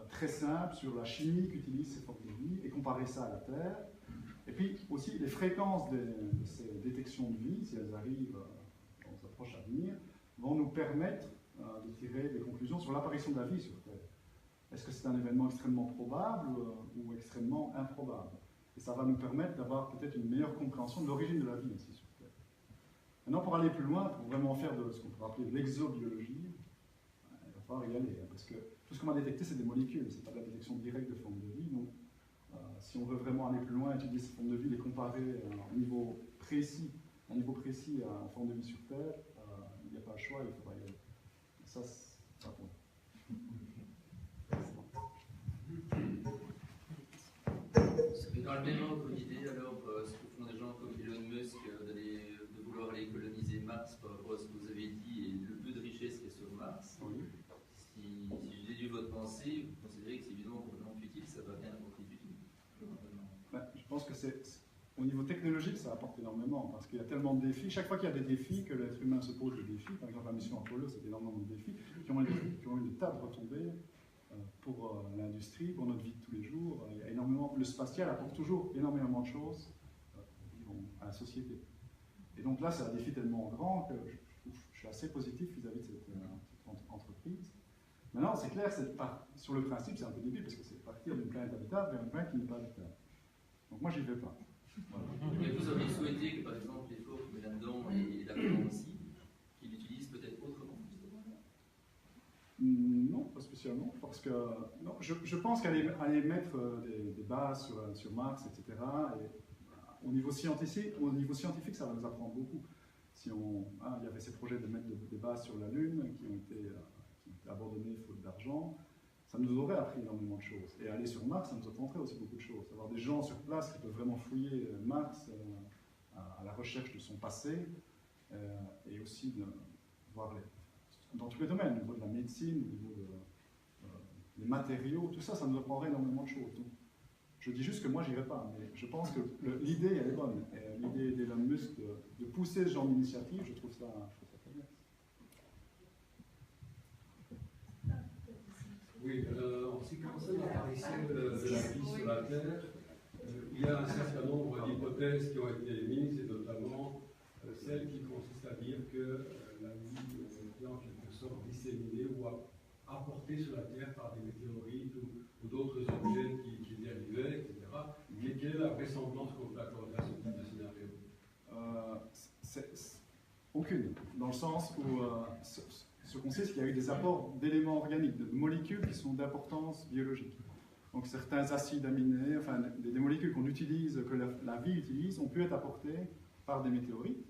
très simple sur la chimie qu'utilisent ces formes de vie et comparer ça à la Terre. Et puis aussi les fréquences de ces détections de vie, si elles arrivent dans un proche avenir, vont nous permettre de tirer des conclusions sur l'apparition de la vie sur Terre. Est-ce que c'est un événement extrêmement probable ou extrêmement improbable? Et ça va nous permettre d'avoir peut-être une meilleure compréhension de l'origine de la vie ici sur Terre. Maintenant, pour aller plus loin, pour vraiment faire de ce qu'on pourrait appeler de l'exobiologie, il va falloir y aller, parce que tout ce qu'on va détecter, c'est des molécules, c'est pas de la détection directe de formes de vie. Donc, si on veut vraiment aller plus loin, étudier ces formes de vie, les comparer à un niveau précis en forme de vie sur Terre, il n'y a pas le choix, il faudra y aller. Ça, ça compte. Dans le même ordre d'idée, alors, ce que font des gens comme Elon Musk, de vouloir aller coloniser Mars par rapport à ce que vous avez dit et le peu de richesse qu'il y a sur Mars, Oui. si je déduis votre pensée, vous considérez que c'est évidemment complètement futile, ça va rien apporter du tout. Je pense que au niveau technologique, ça apporte énormément, parce qu'il y a tellement de défis. Chaque fois qu'il y a des défis, que l'être humain se pose des défis, par exemple la mission Apollo, c'est énormément de défis, qui ont eu des tas de retombées pour l'industrie, pour notre vie de tous les jours. Il y a énormément, le spatial apporte toujours énormément de choses à la société. Et donc là, c'est un défi tellement grand que je suis assez positif vis-à-vis de cette entreprise. Maintenant, c'est clair, sur le principe, c'est un peu débile, parce que c'est partir d'une planète habitable vers une planète qui n'est pas habitable. Donc moi, j'y vais pas. Voilà. Mais vous auriez souhaité que, par exemple, l'effort qu'il met là-dedans et là-dedans aussi, qu'il l'utilise peut-être autrement, justement? Non, pas spécialement, parce que non, je pense qu'aller mettre des bases sur Mars, etc., et, au niveau scientifique, ça va nous apprendre beaucoup. Il y avait ces projets de mettre des bases sur la Lune qui ont été abandonnés faute d'argent. Ça nous aurait appris énormément de choses. Et aller sur Mars, ça nous apprendrait aussi beaucoup de choses. Avoir des gens sur place qui peuvent vraiment fouiller Mars à la recherche de son passé, et aussi de voir dans tous les domaines, au niveau de la médecine, au niveau des matériaux, tout ça, ça nous apprendrait énormément de choses. Donc, je dis juste que moi, j'irai pas, mais je pense que l'idée, elle est bonne. L'idée d'Elon Musk de pousser ce genre d'initiative, je trouve ça très bien. Oui, en ce qui concerne l'apparition de la vie sur la Terre, il y a un certain nombre d'hypothèses qui ont été émises, et notamment celle qui consiste à dire que la vie est en quelque sorte disséminée ou apportée sur la Terre par des météorites ou d'autres objets qui dérivaient, etc. Et quelle est la vraisemblance qu'on peut accorder à ce type de scénario? Aucune, dans le sens où ce qu'on sait, c'est qu'il y a eu des apports d'éléments organiques, de molécules qui sont d'importance biologique. Donc certains acides aminés, enfin des molécules qu'on utilise, que la vie utilise, ont pu être apportées par des météorites.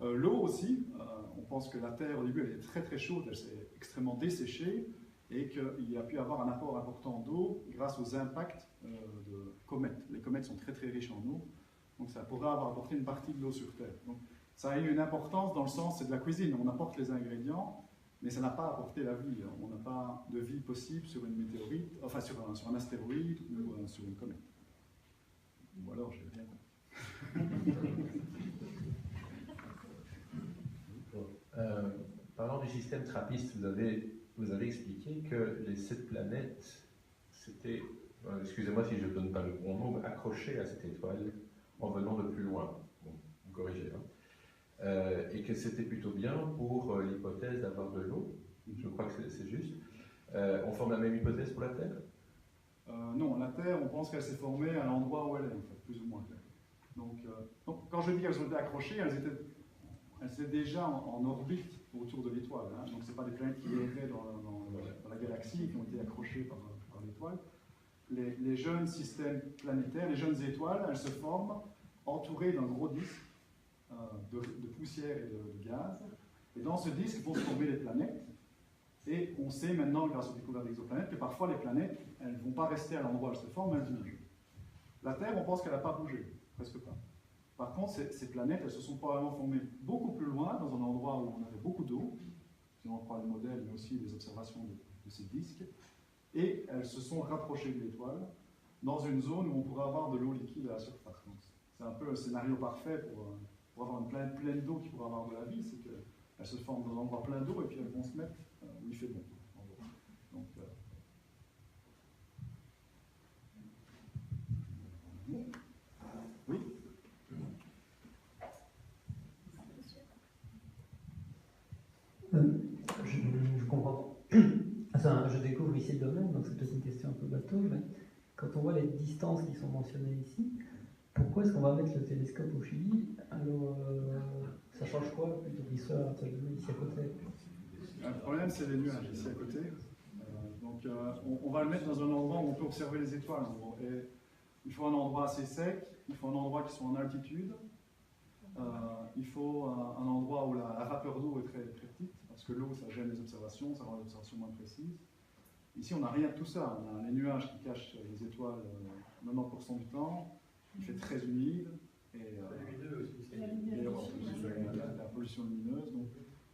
L'eau aussi, on pense que la Terre au début elle est très très chaude, elle s'est extrêmement desséchée, et qu'il y a pu avoir un apport important d'eau grâce aux impacts de comètes. Les comètes sont très très riches en eau, donc ça pourrait avoir apporté une partie de l'eau sur Terre. Donc ça a eu une importance dans le sens, c'est de la cuisine, on apporte les ingrédients, mais ça n'a pas apporté la vie. On n'a pas de vie possible sur une météorite, enfin sur un astéroïde ou sur une comète. Ou alors, j'ai rien compris. Parlant du système trappiste, vous avez expliqué que les 7 planètes s'étaient, excusez-moi si je ne donne pas le bon mot, accrochées à cette étoile en venant de plus loin. Bon, vous me corrigez, hein. Et que c'était plutôt bien pour l'hypothèse d'avoir de l'eau. Je crois que c'est juste. On forme la même hypothèse pour la Terre? Non, la Terre, on pense qu'elle s'est formée à l'endroit où elle est, en fait, plus ou moins. Donc quand je dis qu'elles ont été accrochées, elles étaient déjà en orbite autour de l'étoile. Hein. Donc ce n'est pas des planètes qui erraient dans la galaxie, qui ont été accrochées par l'étoile. Les jeunes systèmes planétaires, les jeunes étoiles, elles se forment entourées d'un gros disque de poussière et de gaz. Et dans ce disque vont se former les planètes. Et on sait maintenant, grâce aux découvertes d'exoplanètes, que parfois les planètes, elles ne vont pas rester à l'endroit où elles se forment, elles bougent. La Terre, on pense qu'elle n'a pas bougé, presque pas. Par contre, ces planètes, elles se sont probablement formées beaucoup plus loin, dans un endroit où on avait beaucoup d'eau, si on croit les modèles, mais aussi les observations de ces disques, et elles se sont rapprochées de l'étoile, dans une zone où on pourrait avoir de l'eau liquide à la surface. C'est un peu le scénario parfait pour avoir une planète pleine d'eau qui pourrait avoir de la vie, c'est qu'elles se forment dans un endroit plein d'eau et puis elles vont se mettre où il fait bon. Donc, oui. Je comprends. Enfin, je découvre ici le domaine, donc c'est peut-être une question un peu bateau, mais quand on voit les distances qui sont mentionnées ici, pourquoi est-ce qu'on va mettre le télescope au Chili? Alors, ça change quoi plutôt qu'il soit ici à côté? Le problème, c'est les nuages ici à côté. Donc, on va le mettre dans un endroit où on peut observer les étoiles. Et il faut un endroit assez sec, il faut un endroit qui soit en altitude, il faut un endroit où la vapeur d'eau est très, très petite, parce que l'eau, ça gêne les observations, ça rend les observations moins précises. Ici, on n'a rien de tout ça. On a les nuages qui cachent les étoiles 90% du temps, il fait très humide, et la pollution lumineuse. Donc,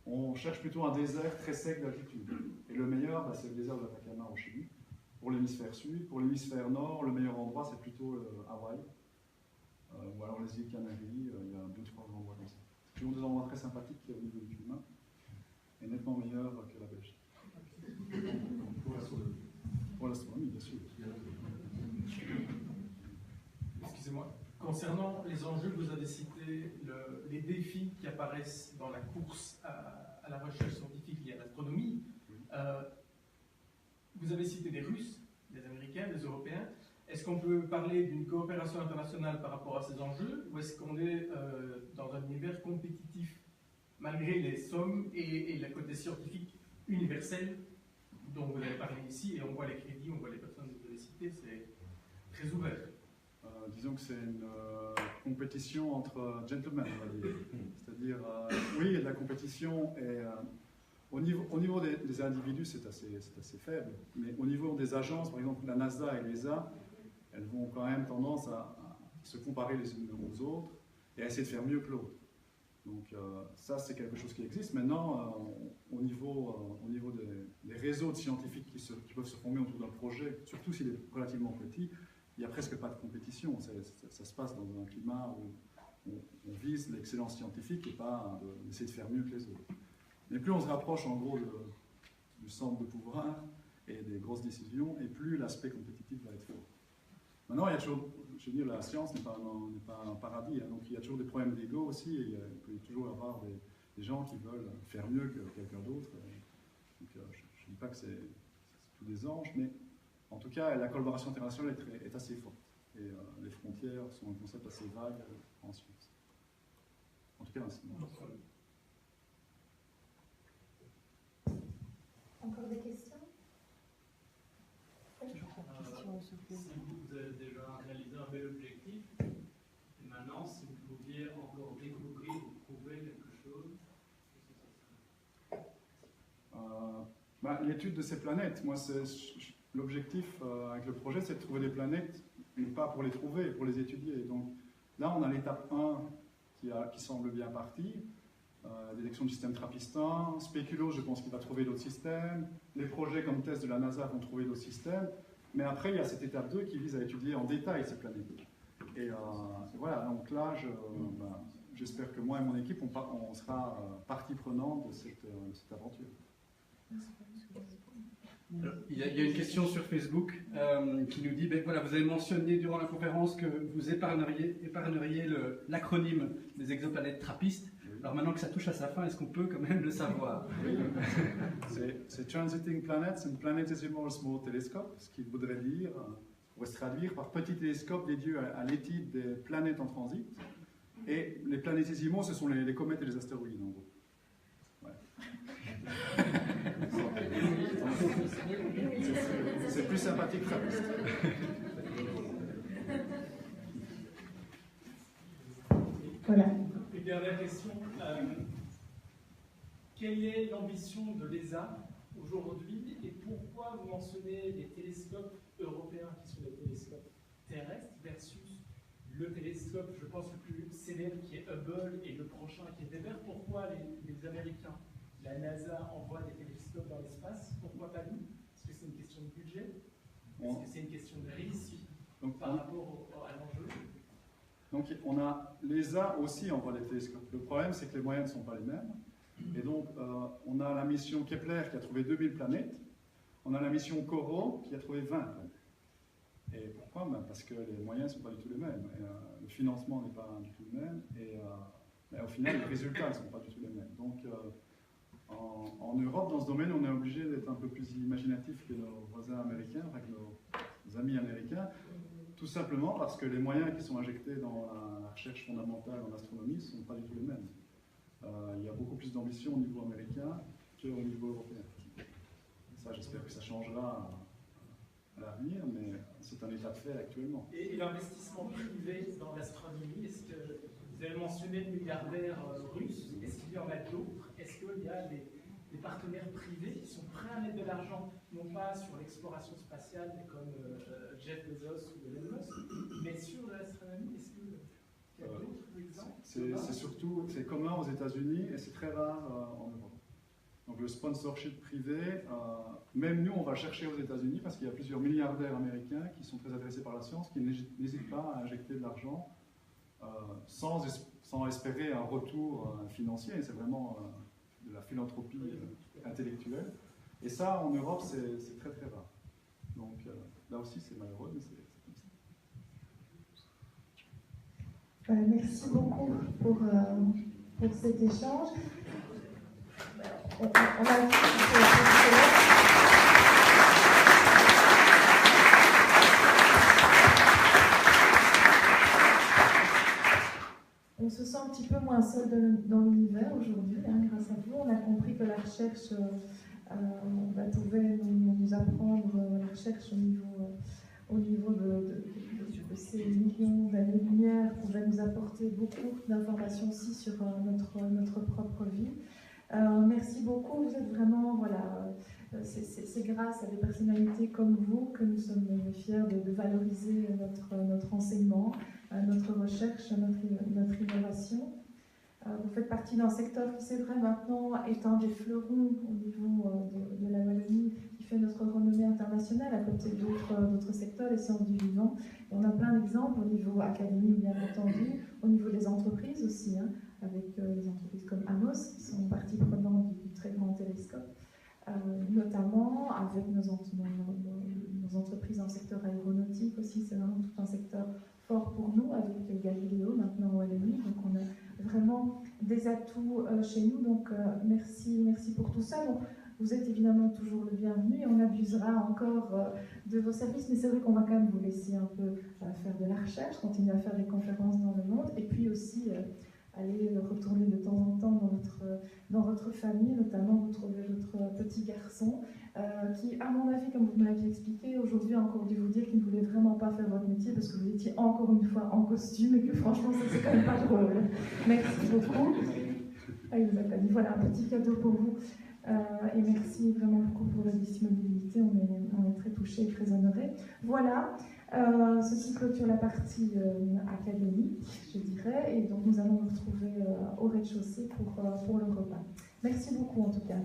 on cherche plutôt un désert très sec d'altitude. Et le meilleur, c'est le désert de l'Atacama au Chili, pour l'hémisphère sud. Pour l'hémisphère nord, le meilleur endroit, c'est plutôt Hawaï, ou alors les îles Canaries. Il y a 2-3 endroits comme ça. C'est toujours des endroits très sympathiques au niveau du climat, et nettement meilleurs que la Belgique. Pour l'astronomie, bien sûr. Excusez-moi. Concernant les enjeux, vous avez cité les défis qui apparaissent dans la course à la recherche scientifique liée à l'astronomie. Vous avez cité des Russes, des Américains, des Européens. Est-ce qu'on peut parler d'une coopération internationale par rapport à ces enjeux, ou est-ce qu'on est dans un univers compétitif malgré les sommes et le côté scientifique universel dont vous avez parlé ici, et on voit les crédits, on voit les personnes que vous avez citées, c'est très ouvert. Disons que c'est une compétition entre gentlemen, on va dire. C'est-à-dire, oui, il y a de la compétition, et au niveau des individus, c'est assez faible, mais au niveau des agences, par exemple la NASA et l'ESA, elles vont quand même tendance à se comparer les unes aux autres et à essayer de faire mieux que l'autre. Donc ça, c'est quelque chose qui existe. Maintenant, au niveau des réseaux de scientifiques qui peuvent se former autour d'un projet, surtout s'il est relativement petit, il n'y a presque pas de compétition. Ça se passe dans un climat où on vise l'excellence scientifique et pas d'essayer de faire mieux que les autres. Mais plus on se rapproche en gros du centre de pouvoir et des grosses décisions, et plus l'aspect compétitif va être fort. Maintenant, il y a toujours, je veux dire, la science n'est pas un paradis, hein, donc il y a toujours des problèmes d'ego aussi, et il peut toujours y avoir des gens qui veulent faire mieux que quelqu'un d'autre. Donc je ne dis pas que c'est tous des anges, mais en tout cas, la collaboration internationale est assez forte. Et les frontières sont un concept assez vague en science. En tout cas, ainsi. Encore des questions? Si vous avez déjà réalisé un bel objectif, et maintenant, si vous pouviez encore découvrir ou prouver quelque chose, qu'est-ce que ça serait? L'étude de ces planètes, moi, l'objectif avec le projet, c'est de trouver des planètes, mais pas pour les trouver, pour les étudier. Donc là, on a l'étape 1 qui semble bien partie, détection du système Trappistin. Spéculo, je pense qu'il va trouver d'autres systèmes. Les projets comme test de la NASA vont trouver d'autres systèmes. Mais après, il y a cette étape 2 qui vise à étudier en détail ces planètes. Et voilà, donc là, j'espère que moi et mon équipe, on sera partie prenante de cette aventure. Il y a une question sur Facebook qui nous dit, ben voilà, vous avez mentionné durant la conférence que vous épargneriez l'acronyme des exoplanètes trappistes. Alors maintenant que ça touche à sa fin, est-ce qu'on peut quand même le savoir? Oui. C'est Transiting Planets and Planetesimal Small Telescope, ce qui voudrait dire, pourrait se traduire par petit télescope dédié à l'étude des planètes en transit. Et les planétésimaux, ce sont les comètes et les astéroïdes, en gros. Ouais. C'est plus sympathique que trappiste. Voilà. Une dernière question. Quelle est l'ambition de l'ESA aujourd'hui et pourquoi vous mentionnez les télescopes européens qui sont des télescopes terrestres versus le télescope, je pense, le plus célèbre qui est Hubble et le prochain qui est Weber? Pourquoi les Américains, la NASA envoie des télescopes dans l'espace? Pourquoi pas nous? Est-ce que c'est une question de budget? Est-ce que c'est une question de risque par rapport à l'enjeu? Donc l'ESA aussi envoie des télescopes. Le problème, c'est que les moyens ne sont pas les mêmes. Et donc, on a la mission Kepler qui a trouvé 2000 planètes. On a la mission COROT qui a trouvé 20 planètes. Et pourquoi? Parce que les moyens ne sont pas du tout les mêmes. Et, le financement n'est pas du tout le même. Et au final, les résultats ne sont pas du tout les mêmes. Donc, en Europe, dans ce domaine, on est obligé d'être un peu plus imaginatif que nos voisins américains, enfin que nos amis américains. Tout simplement parce que les moyens qui sont injectés dans la recherche fondamentale en astronomie ne sont pas du tout les mêmes. Il y a beaucoup plus d'ambition au niveau américain qu'au niveau européen. Ça, j'espère que ça changera à l'avenir, mais c'est un état de fait actuellement. Et l'investissement privé dans l'astronomie, est-ce que vous avez mentionné le milliardaire russe, est-ce qu'il y en a d'autres? Est-ce qu'il y a des partenaires privés qui sont prêts à mettre de l'argent, non pas sur l'exploration spatiale comme Jeff Bezos ou Elon Musk, mais sur l'astronomie? Est-ce qu'il y a d'autres exemples? C'est commun aux États-Unis et c'est très rare en Europe. Donc le sponsorship privé, même nous on va chercher aux États-Unis parce qu'il y a plusieurs milliardaires américains qui sont très intéressés par la science, qui n'hésitent pas à injecter de l'argent sans espérer un retour financier. C'est vraiment de la philanthropie intellectuelle. Et ça, en Europe, c'est très très rare. Donc là aussi, c'est malheureux, mais c'est comme ça. Voilà, merci beaucoup pour cet échange. On a vu on se sent un petit peu moins seul dans l'univers aujourd'hui, grâce à vous. On a compris que la recherche pouvait nous apprendre, la recherche au niveau de ces millions d'années-lumière pouvait nous apporter beaucoup d'informations aussi sur notre propre vie. Merci beaucoup, vous êtes vraiment, voilà, c'est grâce à des personnalités comme vous que nous sommes fiers de valoriser notre enseignement, notre recherche, notre innovation. Vous faites partie d'un secteur qui, c'est vrai, maintenant est un des fleurons au niveau de la Wallonie, qui fait notre renommée internationale à côté d'autres secteurs, les sciences du vivant. Et on a plein d'exemples au niveau académique, bien entendu, au niveau des entreprises aussi, avec des entreprises comme Amos, qui sont partie prenante du très grand télescope, notamment avec nos entreprises dans le secteur aéronautique aussi. C'est vraiment tout un secteur fort pour nous, avec Galileo maintenant en Wallonie. Donc on a vraiment des atouts chez nous. Donc merci pour tout ça. Donc, vous êtes évidemment toujours le bienvenu et on abusera encore de vos services, mais c'est vrai qu'on va quand même vous laisser un peu faire de la recherche, continuer à faire des conférences dans le monde, et puis aussi aller retourner de temps en temps dans votre famille, notamment retrouver votre petit garçon, qui, à mon avis, comme vous me l'aviez expliqué, aujourd'hui a encore dû vous dire qu'il ne voulait vraiment pas faire votre métier parce que vous étiez encore une fois en costume et que franchement, ça c'est quand même pas drôle. Merci beaucoup. Il nous a pas dit, voilà, un petit cadeau pour vous. Et merci vraiment beaucoup pour votre disponibilité, on est très touchés et très honorés. Voilà, Ceci clôture la partie académique, je dirais, et donc nous allons nous retrouver au rez-de-chaussée pour le repas. Merci beaucoup en tout cas.